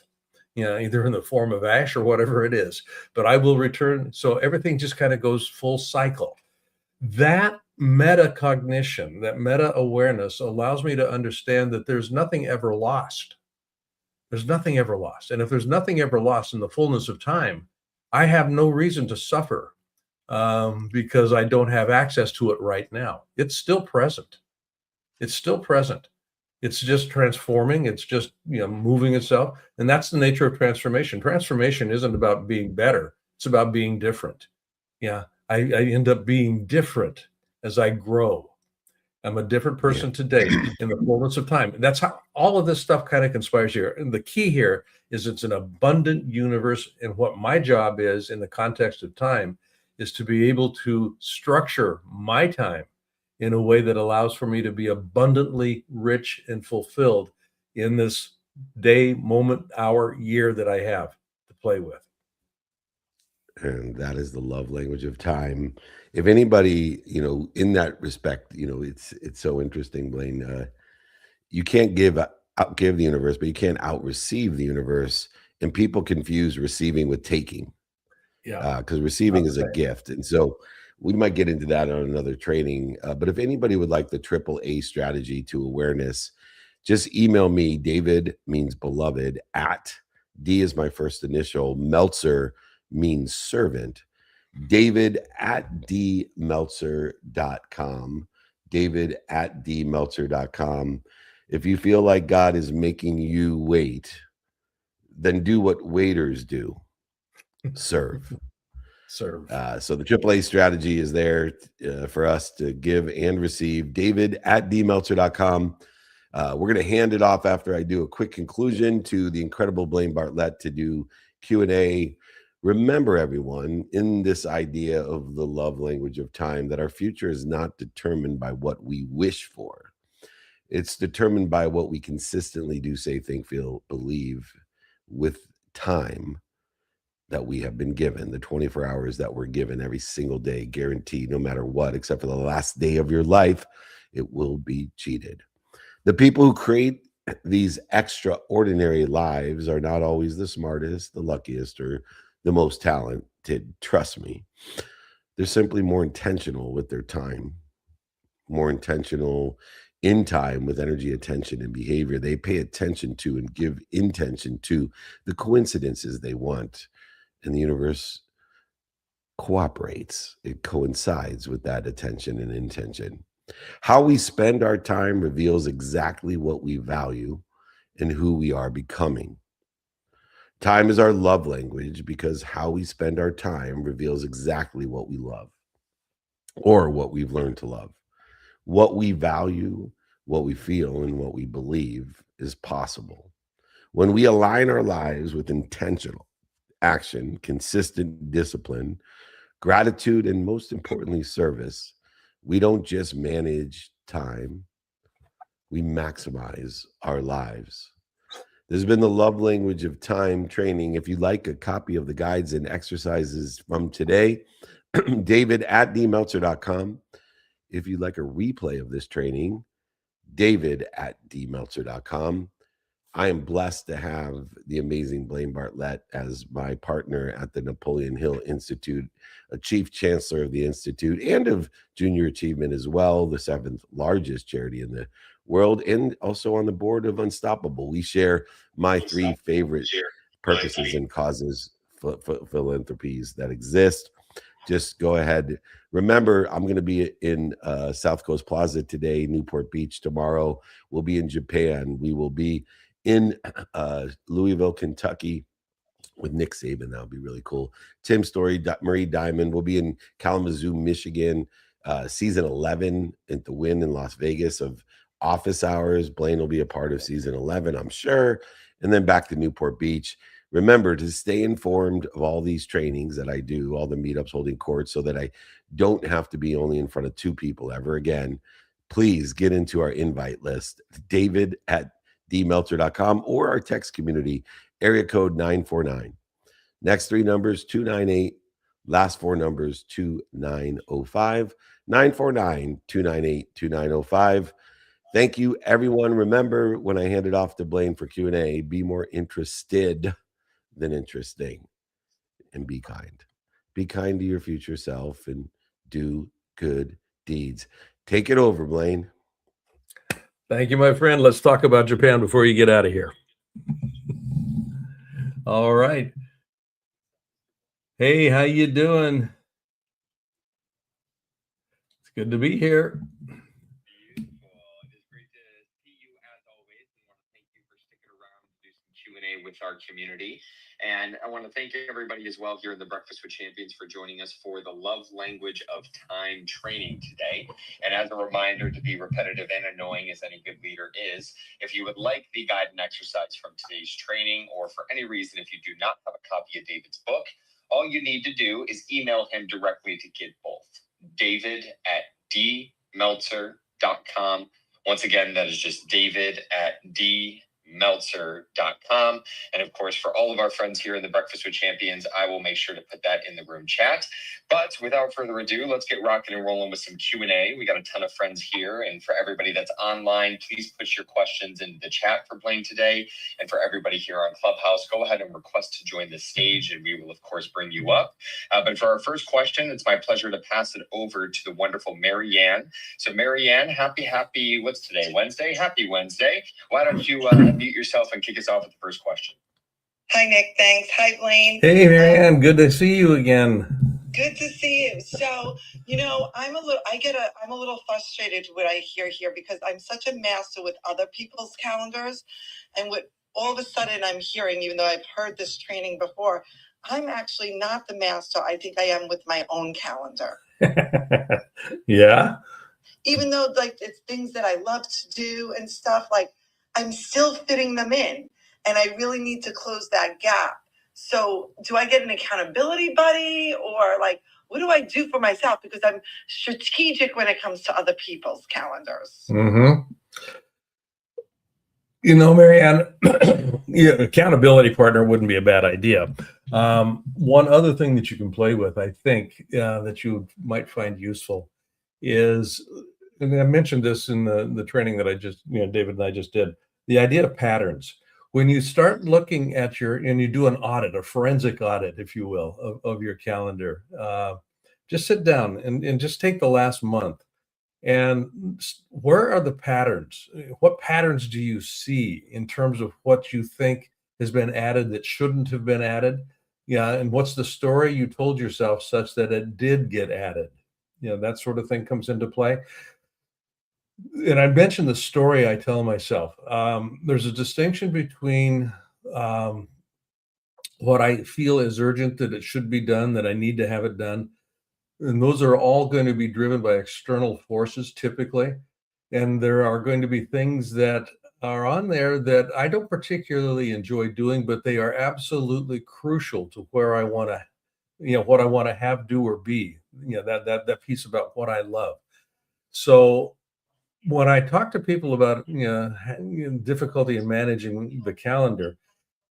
either in the form of ash or whatever it is, but I will return. So everything just kind of goes full cycle. That metacognition, that meta awareness allows me to understand that there's nothing ever lost. There's nothing ever lost. And if there's nothing ever lost in the fullness of time, I have no reason to suffer because I don't have access to it right now. It's still present. It's still present. It's just transforming. It's just, moving itself. And that's the nature of transformation. Transformation isn't about being better. It's about being different. Yeah. I end up being different as I grow. I'm a different person today in the fullness of time. That's how all of this stuff kind of conspires here. And the key here is it's an abundant universe. And what my job is in the context of time is to be able to structure my time in a way that allows for me to be abundantly rich and fulfilled in this day, moment, hour, year that I have to play with. And that is the love language of time. If anybody, in that respect, it's so interesting, Blaine. You can't outgive the universe, but you can't outreceive the universe. And people confuse receiving with taking. Yeah, because receiving is a gift. And so we might get into that on another training. But if anybody would like the AAA strategy to awareness, just email me. David means beloved at D is my first initial. Meltzer means servant. David at dmeltzer.com. David at dmeltzer.com. If you feel like God is making you wait, then do what waiters do. Serve. So the AAA strategy is there for us to give and receive. David at dmeltzer.com. We're going to hand it off after I do a quick conclusion to the incredible Blaine Bartlett to do Q&A. Remember, everyone, in this idea of the love language of time, that our future is not determined by what we wish for. It's determined by what we consistently do, say, think, feel, believe with time that we have been given, the 24 hours that we're given every single day, guaranteed, no matter what, except for the last day of your life, it will be cheated. The people who create these extraordinary lives are not always the smartest, the luckiest, or the most talented. Trust me. They're simply more intentional with their time, more intentional in time with energy, attention, and behavior. They pay attention to and give intention to the coincidences they want. And the universe cooperates, it coincides with that attention and intention. How we spend our time reveals exactly what we value and who we are becoming. Time is our love language because how we spend our time reveals exactly what we love or what we've learned to love. What we value, what we feel, and what we believe is possible. When we align our lives with intentional action, consistent discipline, gratitude, and most importantly, service, we don't just manage time, we maximize our lives. This has been the love language of time training. If you'd like a copy of the guides and exercises from today, David at dmeltzer.com. If you'd like a replay of this training, David at dmeltzer.com. I am blessed to have the amazing Blaine Bartlett as my partner at the Napoleon Hill Institute, a chief chancellor of the Institute and of Junior Achievement as well, the 7th largest charity in the world, and also on the board of Unstoppable. We share my 3 favorite purposes and causes, philanthropies that exist. Just go ahead. Remember, I'm going to be in South Coast Plaza today, Newport Beach tomorrow. We'll be in Japan. We will be in Louisville, Kentucky with Nick Saban. That'll be really cool. Tim Story, Marie Diamond. We'll be in Kalamazoo, Michigan, season 11 at the Wynn in Las Vegas of Office Hours. Blaine will be a part of season 11, I'm sure. And then back to Newport Beach. Remember to stay informed of all these trainings that I do, all the meetups, holding court, so that I don't have to be only in front of 2 people ever again. Please get into our invite list, David at dmeltzer.com, or our text community, area code 949. Next 3 numbers, 298. Last 4 numbers, 2905. 949-298-2905. Thank you, everyone. Remember, when I hand it off to Blaine for Q&A, be more interested than interesting, and be kind. Be kind to your future self and do good deeds. Take it over, Blaine. Thank you, my friend. Let's talk about Japan before you get out of here. All right. Hey, how you doing? It's good to be here. With our community. And I want to thank everybody as well here in the Breakfast with Champions for joining us for the love language of time training today. And as a reminder, to be repetitive and annoying as any good leader is, if you would like the guide and exercise from today's training, or for any reason, if you do not have a copy of David's book, all you need to do is email him directly to get both. David at dmeltzer.com. Once again, that is just David at dmeltzer.com. And of course, for all of our friends here in the Breakfast with Champions, I will make sure to put that in the room chat. But without further ado, let's get rocking and rolling with some Q&A. We got a ton of friends here. And for everybody that's online, please put your questions in the chat for Blaine today. And for everybody here on Clubhouse, go ahead and request to join the stage, and we will, of course, bring you up. But for our first question, it's my pleasure to pass it over to the wonderful Marianne. So Marianne, happy, what's today? Wednesday? Happy Wednesday. Why don't you unmute yourself and kick us off with the first question. Hi, Nick. Thanks. Hi, Blaine. Hey, Marianne. Good to see you again. Good to see you. So, I'm a little frustrated with what I hear here, because I'm such a master with other people's calendars. And what all of a sudden I'm hearing, even though I've heard this training before, I'm actually not the master I think I am with my own calendar. Yeah. Even though it's things that I love to do and stuff, I'm still fitting them in, and I really need to close that gap. So do I get an accountability buddy, or what do I do for myself? Because I'm strategic when it comes to other people's calendars. Mm-hmm. Marianne, accountability partner wouldn't be a bad idea. One other thing that you can play with, I think, that you might find useful is, and I mentioned this in the training that I just, David and I just did, the idea of patterns. When you start looking at and you do an audit, a forensic audit, if you will, of your calendar, just sit down and just take the last month And where are the patterns? What patterns do you see in terms of what you think has been added that shouldn't have been added? Yeah, and what's the story you told yourself such that it did get added? That sort of thing comes into play. And I mentioned the story I tell myself. There's a distinction between um, what I feel is urgent, that it should be done, that I need to have it done. And those are all going to be driven by external forces typically. And there are going to be things that are on there that I don't particularly enjoy doing, but they are absolutely crucial to where I want to, what I want to have, do, or be. That piece about what I love. So when I talk to people about difficulty in managing the calendar,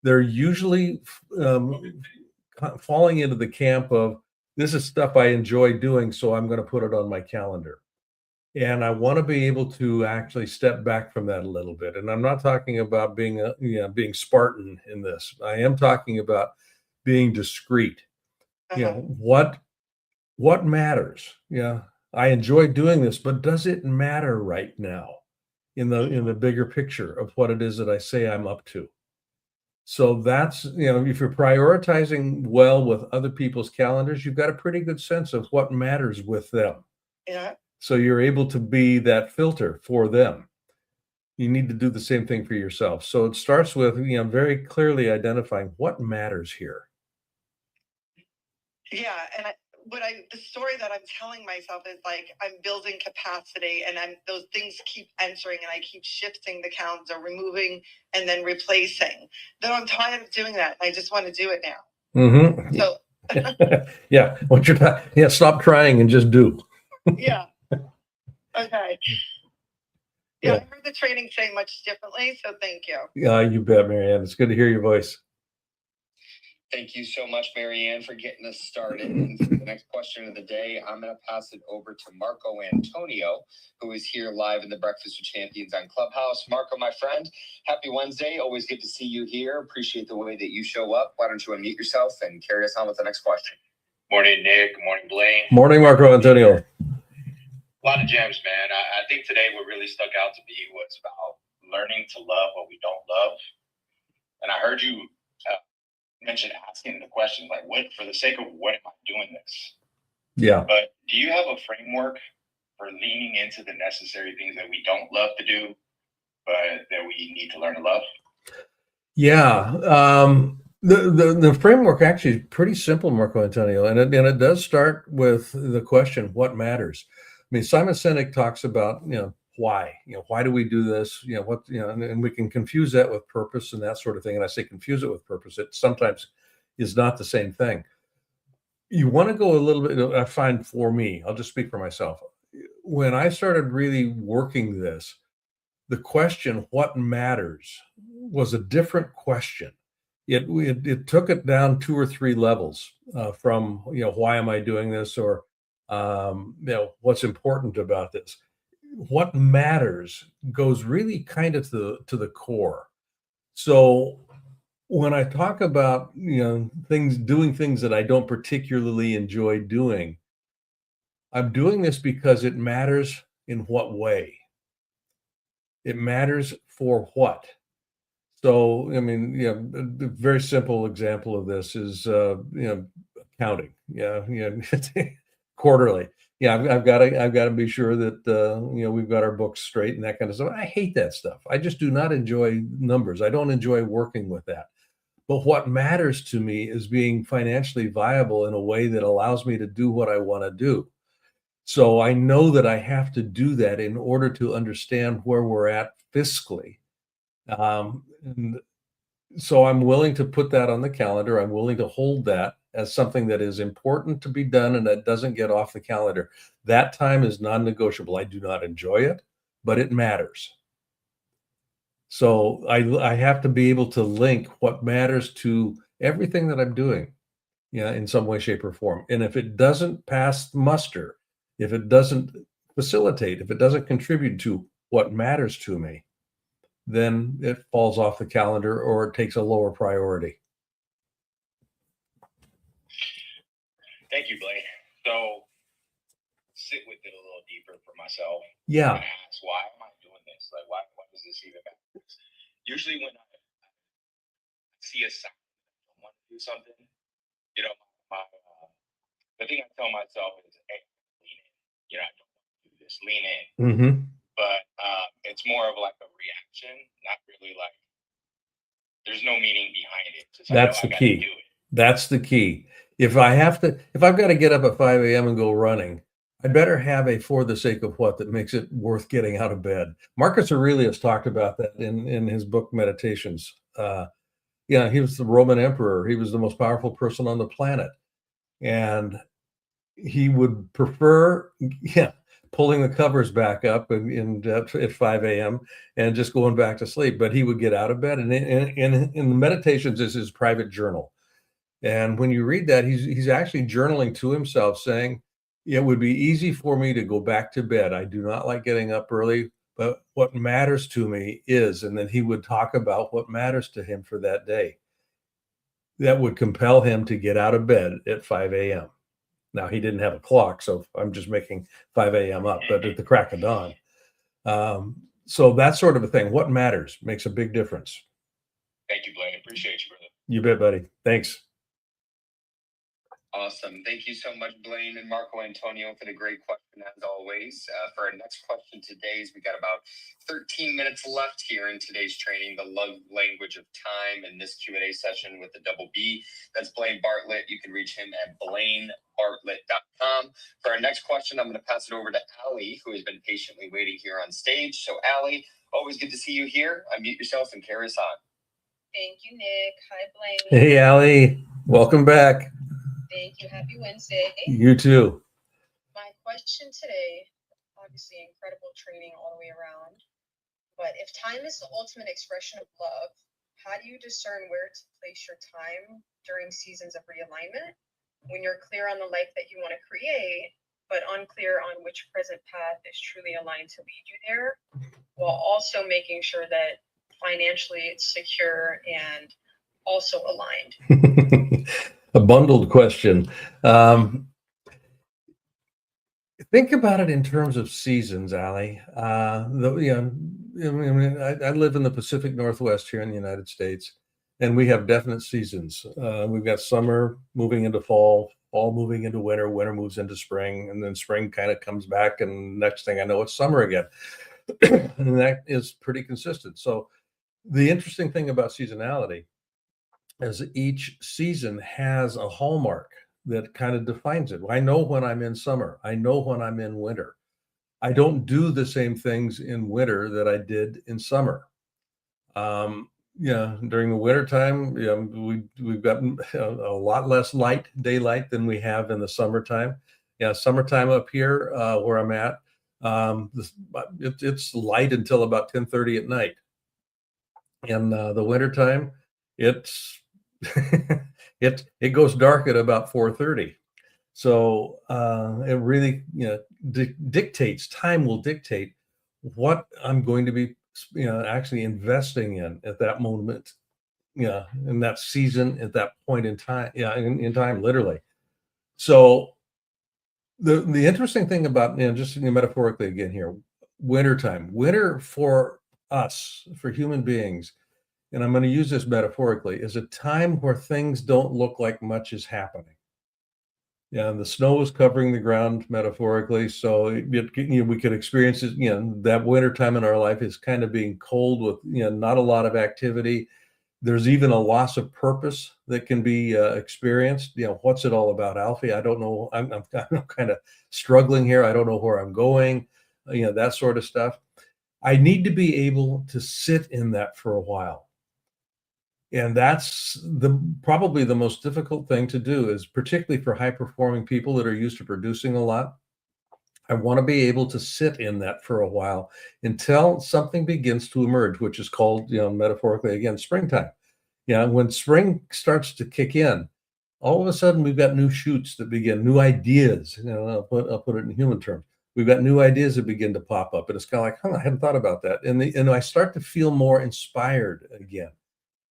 they're usually falling into the camp of, this is stuff I enjoy doing, so I'm going to put it on my calendar. And I want to be able to actually step back from that a little bit. And I'm not talking about being being Spartan in this. I am talking about being discreet. What matters? I enjoy doing this, but does it matter right now in the bigger picture of what it is that I say I'm up to? So that's, if you're prioritizing well with other people's calendars, you've got a pretty good sense of what matters with them. Yeah. So you're able to be that filter for them. You need to do the same thing for yourself. So it starts with, very clearly identifying what matters here. Yeah, and the story that I'm telling myself is like, I'm building capacity, and those things keep entering, and I keep shifting the calendar, removing and then replacing. Though I'm tired of doing that, I just want to do it now. Mm-hmm. So yeah, stop trying and just do. yeah. Okay. Yeah, I heard the training say much differently, so thank you. Yeah, you bet, Marianne. It's good to hear your voice. Thank you so much, Marianne, for getting us started. And for the next question of the day, I'm going to pass it over to Marco Antonio, who is here live in the Breakfast with Champions on Clubhouse. Marco, my friend, happy Wednesday. Always good to see you here. Appreciate the way that you show up. Why don't you unmute yourself and carry us on with the next question? Morning, Nick. Good morning, Blaine. Morning, Marco Antonio. A lot of gems, man. I think today what really stuck out to me was about learning to love what we don't love. And I heard you mention asking the question, like, what, for the sake of what am I doing this? Yeah. But do you have a framework for leaning into the necessary things that we don't love to do, but that we need to learn to love? Yeah. The framework actually is pretty simple, Marco Antonio, and it does start with the question, what matters? I mean, Simon Sinek talks about, why, why do we do this? And we can confuse that with purpose and that sort of thing. And I say confuse it with purpose. It sometimes is not the same thing. You want to go a little bit, I find for me, I'll just speak for myself. When I started really working this, the question, what matters, was a different question. It took it down 2 or 3 levels from, why am I doing this? Or, what's important about this? What matters goes really kind of to the core. So when I talk about, doing things that I don't particularly enjoy doing, I'm doing this because it matters. In what way? It matters for what? So, I mean, a very simple example of this is, accounting. Quarterly. Yeah, I've got to be sure that we've got our books straight and that kind of stuff. I hate that stuff. I just do not enjoy numbers. I don't enjoy working with that. But what matters to me is being financially viable in a way that allows me to do what I want to do. So I know that I have to do that in order to understand where we're at fiscally. And so I'm willing to put that on the calendar. I'm willing to hold that as something that is important to be done and that doesn't get off the calendar. That time is non-negotiable. I do not enjoy it, but it matters. So I have to be able to link what matters to everything that I'm doing, in some way, shape, or form. And if it doesn't pass muster, if it doesn't facilitate, if it doesn't contribute to what matters to me, then it falls off the calendar or it takes a lower priority. Thank you, Blaine. So sit with it a little deeper for myself. Yeah. And ask, why am I doing this? Like, why does this even matter? Usually when I see a sign I want to do something, you know, the thing I tell myself is, hey, lean in. You know, I don't want to do this. Lean in. Mm-hmm. But it's more of like a reaction, not really like there's no meaning behind it. Just That's I the gotta key. do it. That's the key. If I've got to get up at 5 a.m. and go running, I'd better have a for the sake of what that makes it worth getting out of bed. Marcus Aurelius talked about that in his book Meditations. Yeah, he was the Roman emperor. He was the most powerful person on the planet. And he would prefer, pulling the covers back up at 5 a.m. and just going back to sleep. But he would get out of bed, and in the Meditations is his private journal. And when you read that, he's actually journaling to himself, saying, "It would be easy for me to go back to bed. I do not like getting up early, but what matters to me is," and then he would talk about what matters to him for that day. That would compel him to get out of bed at 5 a.m. Now, he didn't have a clock, so I'm just making 5 a.m. up, but at the crack of dawn. So that sort of a thing. What matters makes a big difference. Thank you, Blaine. Appreciate you, brother. You bet, buddy. Thanks. Awesome. Thank you so much, Blaine and Marco Antonio, for the great question, as always. For our next question today, we got about 13 minutes left here in today's training, the love language of time, in this Q&A session with the double B. That's Blaine Bartlett. You can reach him at blainebartlett.com. For our next question, I'm going to pass it over to Allie, who has been patiently waiting here on stage. So, Allie, always good to see you here. Unmute yourself and carry us on. Thank you, Nick. Hi, Blaine. Hey, Allie. Welcome back. Thank you. Happy Wednesday. You too. My question today, obviously incredible training all the way around, but if time is the ultimate expression of love, how do you discern where to place your time during seasons of realignment when you're clear on the life that you want to create, but unclear on which present path is truly aligned to lead you there, while also making sure that financially it's secure and also aligned? A bundled question. Think about it in terms of seasons, Allie. I live in the Pacific Northwest here in the United States, and we have definite seasons. We've got summer moving into fall, fall moving into winter, winter moves into spring, and then spring kind of comes back, and next thing I know, it's summer again. And that is pretty consistent. So the interesting thing about seasonality is each season has a hallmark that kind of defines it. I know when I'm in summer. I know when I'm in winter. I don't do the same things in winter that I did in summer. During the winter time, we've got a lot less daylight than we have in the summertime. Summertime up here where I'm at, it's light until about 10:30 at night. And the wintertime, it's it goes dark at about 4:30. So it really dictates. Time will dictate what I'm going to be actually investing in at that moment, in that season, at that point in time, in time, literally. So the interesting thing about, just metaphorically again here, winter for us, for human beings, and I'm going to use this metaphorically, is a time where things don't look like much is happening. And the snow is covering the ground metaphorically. So we could experience it, that winter time in our life is kind of being cold with, not a lot of activity. There's even a loss of purpose that can be experienced. What's it all about, Alfie? I don't know. I'm kind of struggling here. I don't know where I'm going, that sort of stuff. I need to be able to sit in that for a while. And that's probably the most difficult thing to do, is particularly for high performing people that are used to producing a lot. I want to be able to sit in that for a while until something begins to emerge, which is called, metaphorically again, springtime. When spring starts to kick in, all of a sudden we've got new shoots that begin, new ideas. I'll put it in human terms. We've got new ideas that begin to pop up, and it's kind of like, I hadn't thought about that. And I start to feel more inspired again.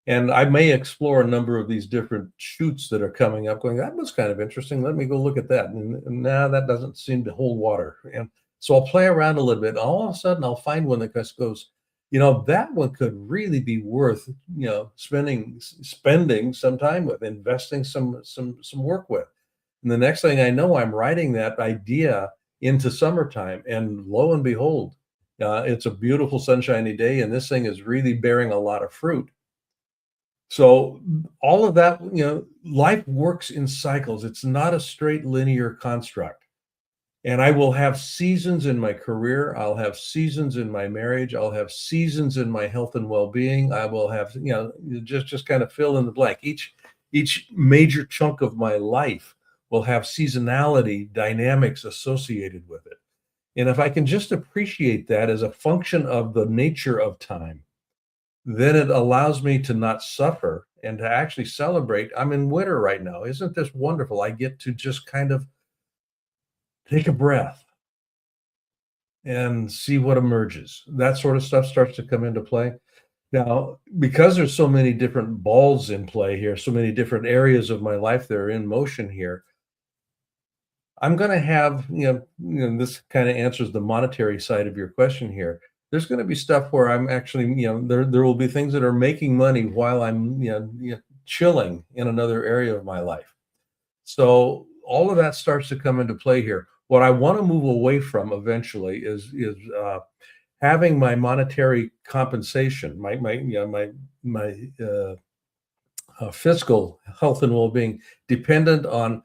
And I may explore a number of these different shoots that are coming up, going, that was kind of interesting. Let me go look at that. And now that doesn't seem to hold water. And so I'll play around a little bit. All of a sudden, I'll find one that just goes, that one could really be worth, spending some time with, investing some work with. And the next thing I know, I'm writing that idea into summertime, and lo and behold, it's a beautiful sunshiny day, and this thing is really bearing a lot of fruit. So all of that, life works in cycles. It's not a straight linear construct. And I will have seasons in my career. I'll have seasons in my marriage. I'll have seasons in my health and well-being. I will have, just kind of fill in the blank. Each major chunk of my life will have seasonality dynamics associated with it. And if I can just appreciate that as a function of the nature of time, then it allows me to not suffer and to actually celebrate. I'm in winter right now. Isn't this wonderful? I get to just kind of take a breath and see what emerges. That sort of stuff starts to come into play. Now, because there's so many different balls in play here, so many different areas of my life that are in motion here, I'm going to have, this kind of answers the monetary side of your question here. There's going to be stuff where I'm actually, there will be things that are making money while I'm, chilling in another area of my life. So all of that starts to come into play here. What I want to move away from eventually is having my monetary compensation, my fiscal health and well-being dependent on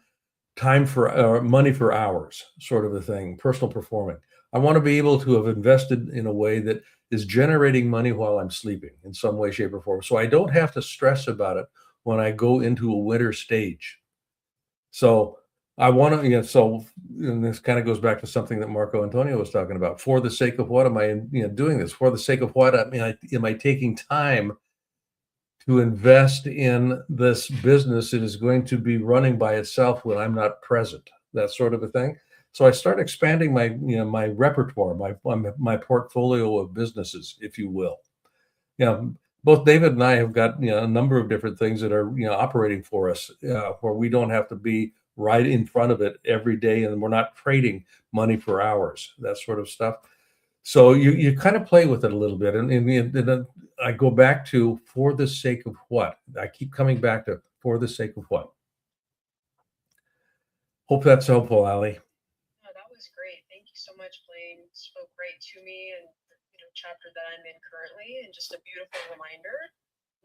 time for money for hours, sort of a thing, personal performing. I want to be able to have invested in a way that is generating money while I'm sleeping in some way, shape, or form. So I don't have to stress about it when I go into a winter stage. So I want to, and this kind of goes back to something that Marco Antonio was talking about. For the sake of what am I, doing this? For the sake of what am I taking time to invest in this business that is going to be running by itself when I'm not present? That sort of a thing. So I start expanding my, my repertoire, my portfolio of businesses, if you will. Both David and I have got, a number of different things that are, operating for us, where we don't have to be right in front of it every day, and we're not trading money for hours, that sort of stuff. So you kind of play with it a little bit, and I go back to, for the sake of what? I keep coming back to, for the sake of what? Hope that's helpful, Ali. No, that was great. Thank you so much, Blaine. Spoke right to me and chapter that I'm in currently, and just a beautiful reminder.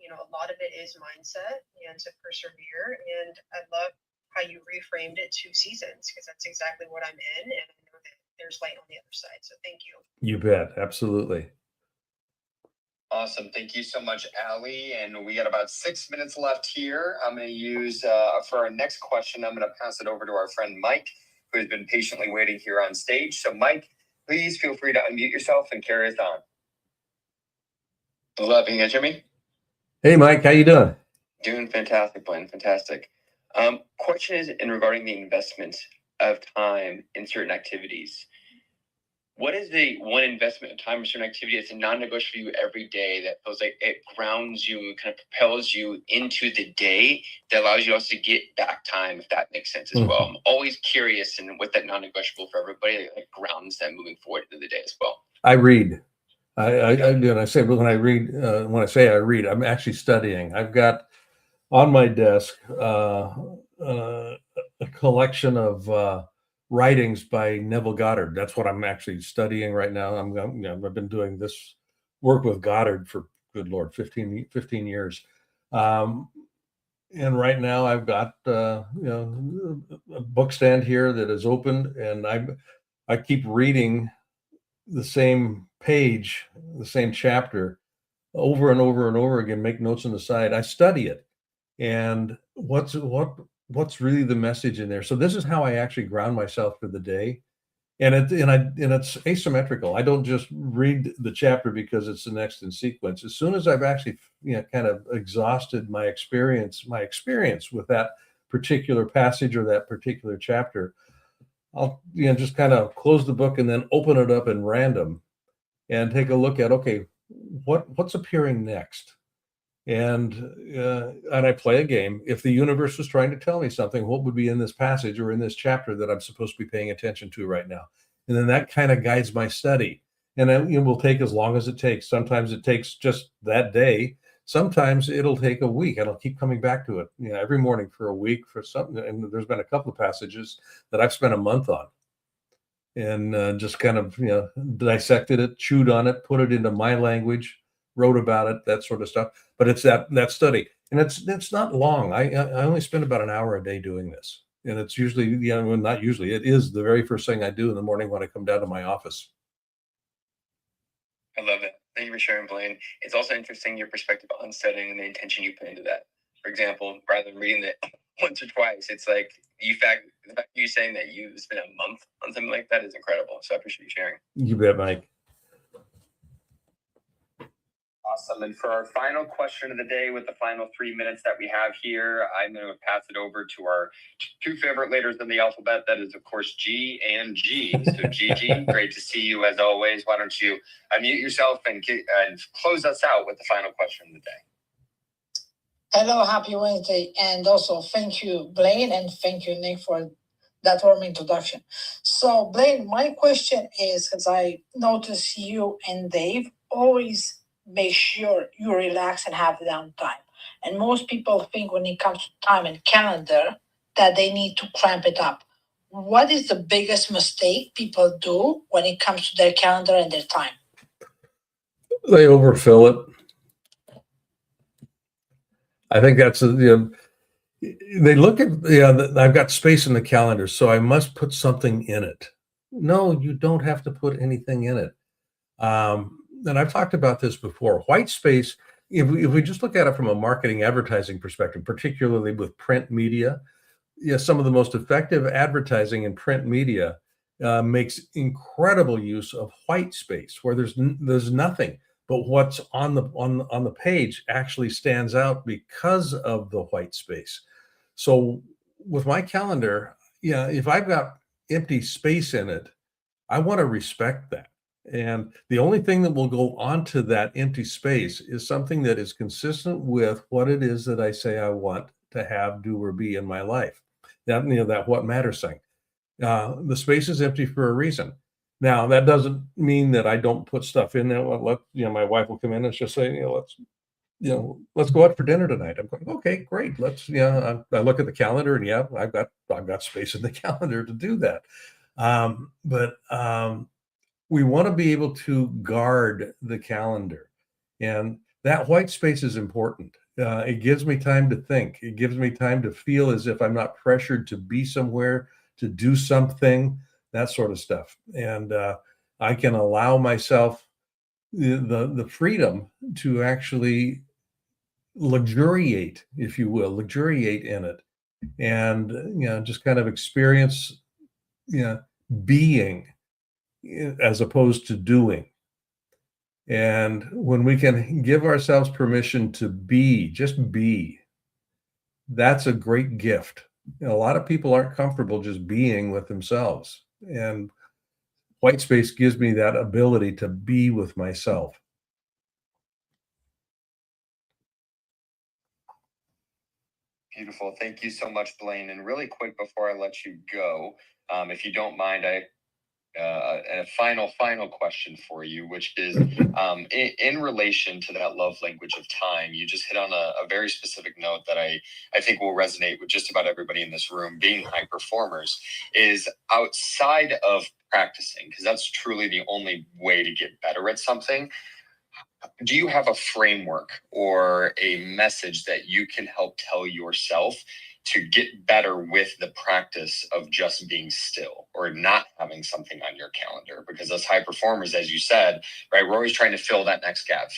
A lot of it is mindset and to persevere. And I love how you reframed it to seasons, because that's exactly what I'm in, and I know that there's light on the other side. So thank you. You bet. Absolutely. Awesome. Thank you so much, Ali. And we got about 6 minutes left here. I'm going to use, for our next question, I'm going to pass it over to our friend Mike, who has been patiently waiting here on stage. So Mike, please feel free to unmute yourself and carry us on. Hello, can you guys hear me? Hey, Mike, how you doing? Doing fantastic, Blaine. Fantastic. Question is in regarding the investment of time in certain activities. What is the one investment of time in certain activity that's a non-negotiable for you every day that feels like it grounds you and kind of propels you into the day that allows you also to get back time, if that makes sense as well? I'm always curious, and with that non-negotiable for everybody, that grounds them moving forward into the day as well. I read. I say when I read, when I say I read, I'm actually studying. I've got on my desk a collection of writings by Neville Goddard. That's what I'm actually studying right now. I've been doing this work with Goddard for, good Lord, 15 years. And right now I've got, a book stand here that is open, and I keep reading the same page, the same chapter over and over and over again, make notes on the side. I study it. And what's really the message in there? So this is how I actually ground myself for the day. And it's asymmetrical. I don't just read the chapter because it's the next in sequence. As soon as I've actually, kind of exhausted my experience with that particular passage or that particular chapter, I'll, just kind of close the book and then open it up in random and take a look at, okay, what's appearing next? and I play a game. If the universe was trying to tell me something, what would be in this passage or in this chapter that I'm supposed to be paying attention to right now? And then that kind of guides my study. And it will take as long as it takes. Sometimes it takes just that day. Sometimes it'll take a week, and I'll keep coming back to it, every morning for a week for something. And there's been a couple of passages that I've spent a month on, and just kind of dissected it, chewed on it, put it into my language, wrote about it, that sort of stuff. But it's that study, and it's not long. I only spend about an hour a day doing this, and it's usually well, not usually. It is the very first thing I do in the morning when I come down to my office. I love it. Thank you for sharing, Blaine. It's also interesting your perspective on studying and the intention you put into that. For example, rather than reading it once or twice, it's like the fact you saying that you spent a month on something like that is incredible. So I appreciate you sharing. You bet, Mike. Awesome. And for our final question of the day, with the final 3 minutes that we have here, I'm going to pass it over to our two favorite letters in the alphabet. That is, of course, G and G. So, Gigi, great to see you as always. Why don't you unmute yourself and close us out with the final question of the day? Hello, happy Wednesday. And also, thank you, Blaine, and thank you, Nick, for that warm introduction. So, Blaine, my question is, because I notice you and Dave always make sure you relax and have downtime. And most people think when it comes to time and calendar that they need to cramp it up. What is the biggest mistake people do when it comes to their calendar and their time? They overfill it. I think that's they look at I've got space in the calendar, so I must put something in it. No, you don't have to put anything in it. And I've talked about this before. White space, if we just look at it from a marketing advertising perspective, particularly with print media, some of the most effective advertising in print media makes incredible use of white space, where there's nothing, but what's on the page actually stands out because of the white space. So with my calendar, if I've got empty space in it, I want to respect that. And the only thing that will go onto that empty space is something that is consistent with what it is that I say I want to have, do, or be in my life. That what matters thing. The space is empty for a reason. Now, that doesn't mean that I don't put stuff in there. My wife will come in and she'll say, let's go out for dinner tonight. I'm going, okay, great. Let's, I look at the calendar and I've got space in the calendar to do that. But we want to be able to guard the calendar, and that white space is important. It gives me time to think. It gives me time to feel as if I'm not pressured to be somewhere, to do something, that sort of stuff. And I can allow myself the freedom to actually luxuriate, if you will, luxuriate in it, and just kind of experience being as opposed to doing. And when we can give ourselves permission to just be, that's a great gift. A lot of people aren't comfortable just being with themselves. And white space gives me that ability to be with myself. Beautiful. Thank you so much, Blaine. And really quick before I let you go, if you don't mind, a final question for you, which is in relation to that love language of time. You just hit on a very specific note that I think will resonate with just about everybody in this room. Being high performers is outside of practicing, because that's truly the only way to get better at something. Do you have a framework or a message that you can help tell yourself to get better with the practice of just being still or not having something on your calendar? Because as high performers, as you said, right, we're always trying to fill that next gap.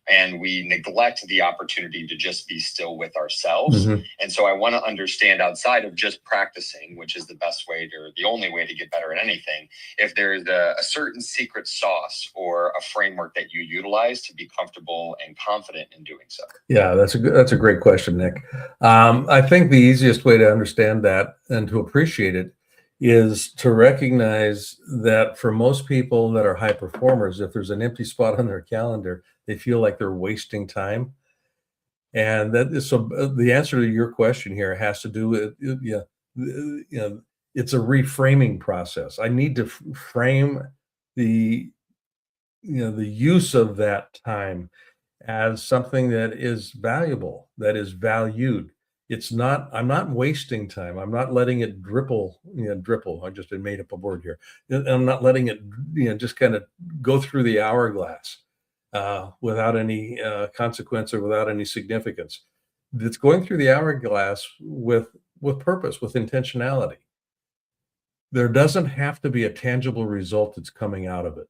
And we neglect the opportunity to just be still with ourselves. Mm-hmm. And so I want to understand, outside of just practicing, which is the best way or the only way to get better at anything, if there's a certain secret sauce or a framework that you utilize to be comfortable and confident in doing so. Yeah, that's a great question, Nick. I think the easiest way to understand that and to appreciate it is to recognize that for most people that are high performers, if there's an empty spot on their calendar, they feel like they're wasting time. And that is so the answer to your question here has to do with it's a reframing process. I need to frame the the use of that time as something that is valuable, that is valued. I'm not wasting time. I'm not letting it dripple. I just made up a word here. I'm not letting it, just kind of go through the hourglass without any consequence or without any significance. It's going through the hourglass with purpose, with intentionality. There doesn't have to be a tangible result that's coming out of it,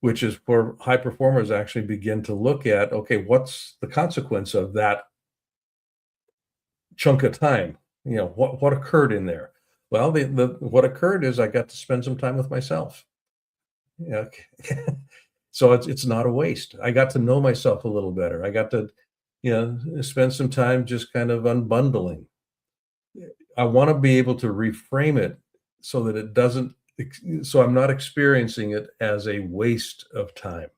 which is where high performers actually begin to look at, okay, what's the consequence of that chunk of time? What occurred in there? Well, what occurred is I got to spend some time with myself. Yeah. So it's not a waste. I got to know myself a little better. I got to, spend some time just kind of unbundling. I want to be able to reframe it so that it doesn't, so I'm not experiencing it as a waste of time.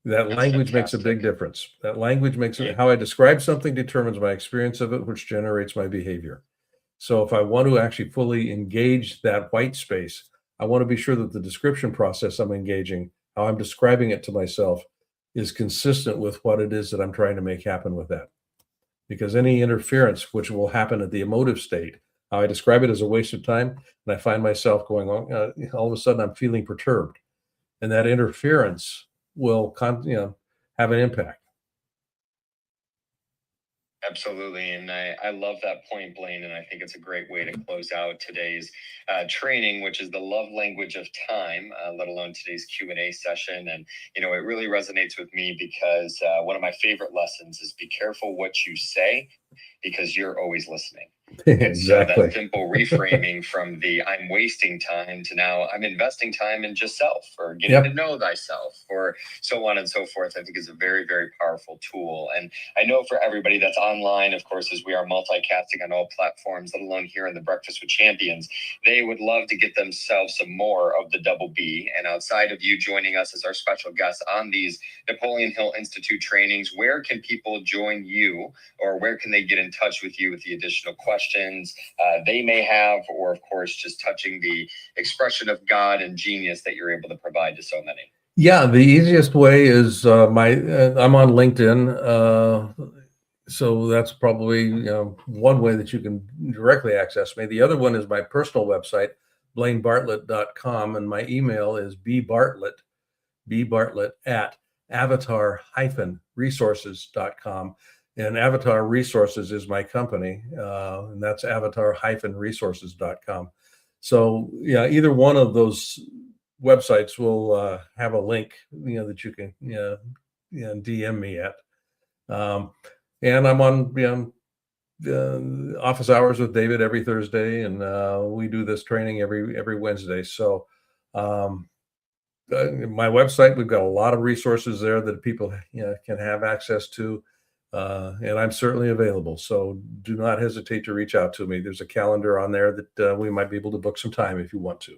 That That's language makes a big fantastic. difference. That language makes it, how I describe something determines my experience of it, which generates my behavior. So if I want to actually fully engage that white space, I want to be sure that the description process I'm engaging, how I'm describing it to myself, is consistent with what it is that I'm trying to make happen with that. Because any interference, which will happen at the emotive state, how I describe it as a waste of time, and I find myself going on, all of a sudden I'm feeling perturbed, and that interference will have an impact. Absolutely. And I love that point, Blaine. And I think it's a great way to close out today's training, which is the love language of time, let alone today's Q&A session. And, it really resonates with me because one of my favorite lessons is be careful what you say because you're always listening. And so Exactly. that simple reframing from the I'm wasting time to now I'm investing time in just self or getting to know thyself or so on and so forth, I think is a very, very powerful tool. And I know for everybody that's online, of course, as we are multicasting on all platforms, let alone here in the Breakfast with Champions, they would love to get themselves some more of the double B. And outside of you joining us as our special guest on these Napoleon Hill Institute trainings, where can people join you or where can they get in touch with you with the additional questions they may have, or of course, just touching the expression of God and genius that you're able to provide to so many? Yeah, the easiest way is I'm on LinkedIn. So that's probably one way that you can directly access me. The other one is my personal website, blainebartlett.com, and my email is bbartlett at avatar-resources.com. And Avatar Resources is my company, and that's avatar-resources.com. So yeah, either one of those websites will have a link, that you can DM me at. And I'm on office hours with David every Thursday, and we do this training every Wednesday. So my website, we've got a lot of resources there that people can have access to, and I'm certainly available. So do not hesitate to reach out to me. There's a calendar on there that we might be able to book some time if you want to.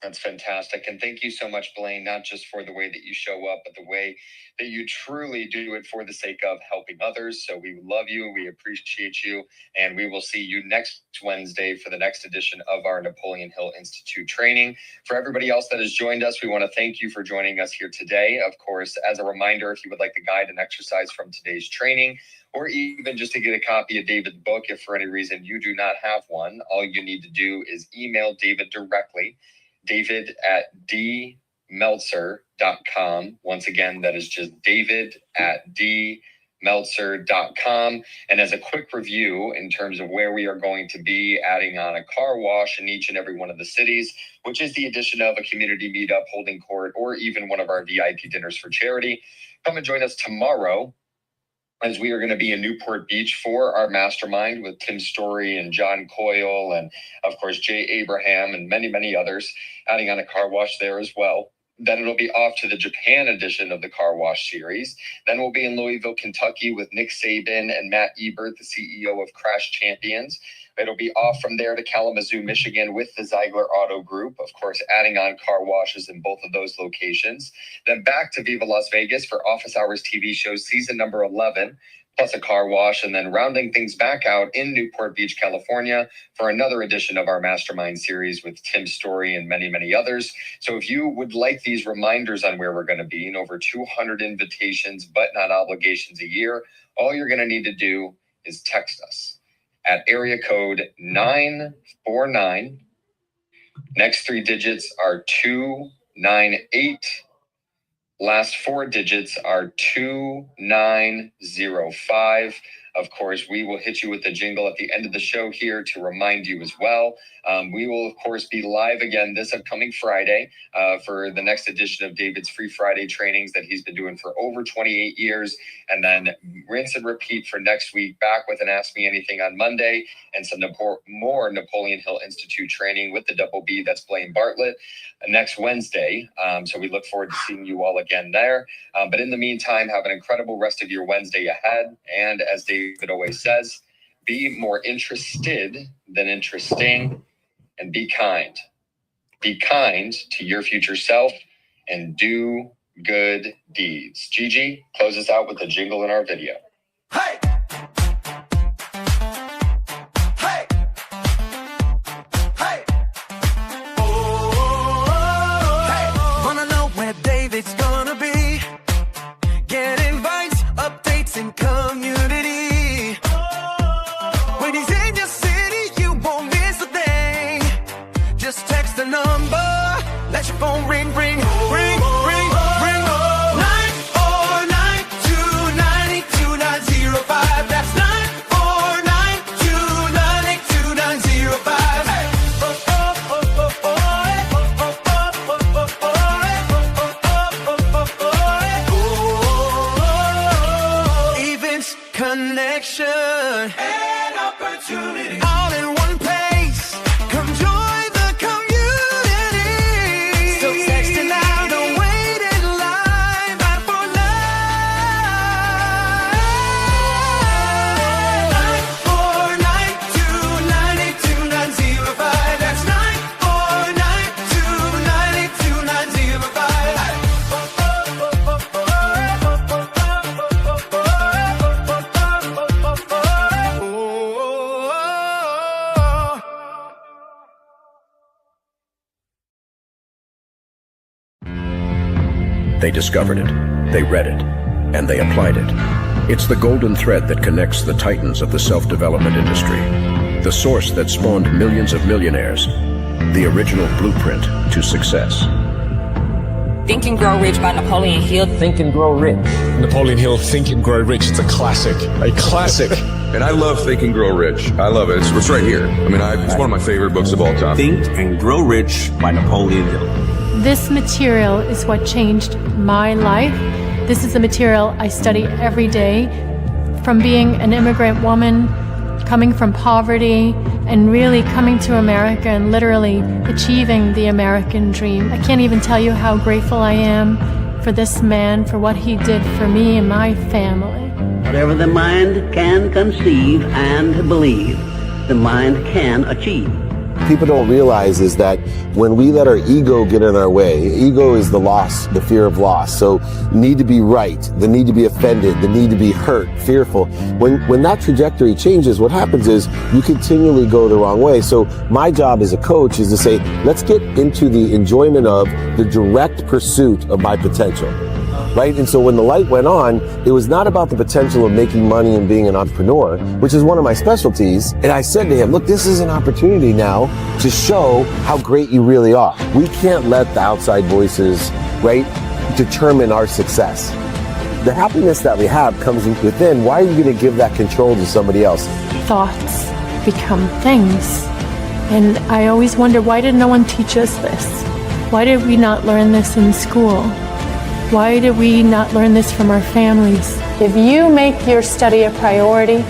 That's fantastic. And thank you so much, Blaine, not just for the way that you show up, but the way that you truly do it for the sake of helping others. So we love you. We appreciate you. And we will see you next Wednesday for the next edition of our Napoleon Hill Institute training. For everybody else that has joined us, we want to thank you for joining us here today. Of course, as a reminder, if you would like the guide and exercise from today's training, or even just to get a copy of David's book, if for any reason you do not have one, all you need to do is email David directly. David at dmeltzer.com. Once again, that is just David at dmeltzer.com. And as a quick review in terms of where we are going to be adding on a car wash in each and every one of the cities, which is the addition of a community meetup, holding court, or even one of our VIP dinners for charity. Come and join us tomorrow, as we are going to be in Newport Beach for our mastermind with Tim Story and John Coyle and, of course, Jay Abraham and many, many others, adding on a car wash there as well. Then it'll be off to the Japan edition of the Car Wash series. Then we'll be in Louisville, Kentucky with Nick Saban and Matt Ebert, the CEO of Crash Champions. It'll be off from there to Kalamazoo, Michigan with the Ziegler Auto Group, of course, adding on car washes in both of those locations. Then back to Viva Las Vegas for Office Hours TV show season number 11, plus a car wash, and then rounding things back out in Newport Beach, California for another edition of our Mastermind series with Tim Story and many, many others. So if you would like these reminders on where we're going to be in over 200 invitations, but not obligations a year, all you're going to need to do is text us at area code 949. Next 3 digits are 298. Last 4 digits are 2905. Of course, we will hit you with the jingle at the end of the show here to remind you as well. We will, of course, be live again this upcoming Friday for the next edition of David's Free Friday trainings that he's been doing for over 28 years. And then rinse and repeat for next week, back with an Ask Me Anything on Monday and some more Napoleon Hill Institute training with the double B, that's Blaine Bartlett, next Wednesday. So we look forward to seeing you all again there. But in the meantime, have an incredible rest of your Wednesday ahead. And as David always says, be more interested than interesting, and be kind. Be kind to your future self and do good deeds. Gigi, close us out with a jingle in our video. Hey! Hey! Hey! Oh, hey! Wanna know where David's gonna be? Get invites, updates, and community. When he's in your city, you won't miss a thing. Just text the number, let your phone ring, ring, ring, ring, ring. 949-292-905. That's 949-292-905. Hey. Events, connection, and opportunity, all in one place. Come join the community. So text it now, don't wait in line. Back for life. 949-292-905. That's 949-292-905. They discovered it, they read it, and they applied it. It's the golden thread that connects the titans of the self-development industry, the source that spawned millions of millionaires, the original blueprint to success. Think and Grow Rich by Napoleon Hill. Think and Grow Rich. Napoleon Hill, Think and Grow Rich. It's a classic. A classic. And I love Think and Grow Rich. I love it. It's right here. I mean, it's one of my favorite books of all time. Think and Grow Rich by Napoleon Hill. This material is what changed my life. This is the material I study every day. From being an immigrant woman, coming from poverty, and really coming to America and literally achieving the American dream. I can't even tell you how grateful I am for this man, for what he did for me and my family. Whatever the mind can conceive and believe, the mind can achieve. People don't realize is that when we let our ego get in our way, ego is the loss, the fear of loss. So need to be right, the need to be offended, the need to be hurt, fearful. When that trajectory changes, what happens is you continually go the wrong way. So my job as a coach is to say, let's get into the enjoyment of the direct pursuit of my potential. Right? And so when the light went on, it was not about the potential of making money and being an entrepreneur, which is one of my specialties. And I said to him, look, this is an opportunity now to show how great you really are. We can't let the outside voices, right, determine our success. The happiness that we have comes within. Why are you going to give that control to somebody else? Thoughts become things. And I always wonder, why did no one teach us this? Why did we not learn this in school? Why did we not learn this from our families? If you make your study a priority,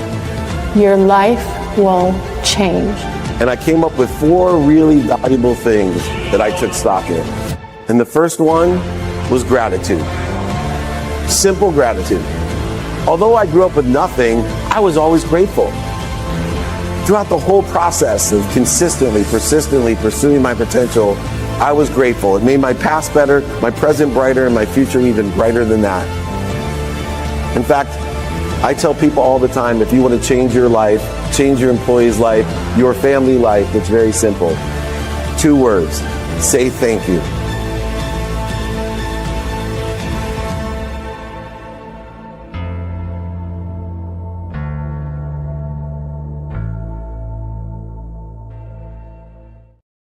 your life will change. And I came up with 4 really valuable things that I took stock in. And the first one was gratitude. Simple gratitude. Although I grew up with nothing, I was always grateful. Throughout the whole process of consistently, persistently pursuing my potential, I was grateful. It made my past better, my present brighter, and my future even brighter than that. In fact, I tell people all the time, if you want to change your life, change your employee's life, your family life, it's very simple. 2 words: say thank you.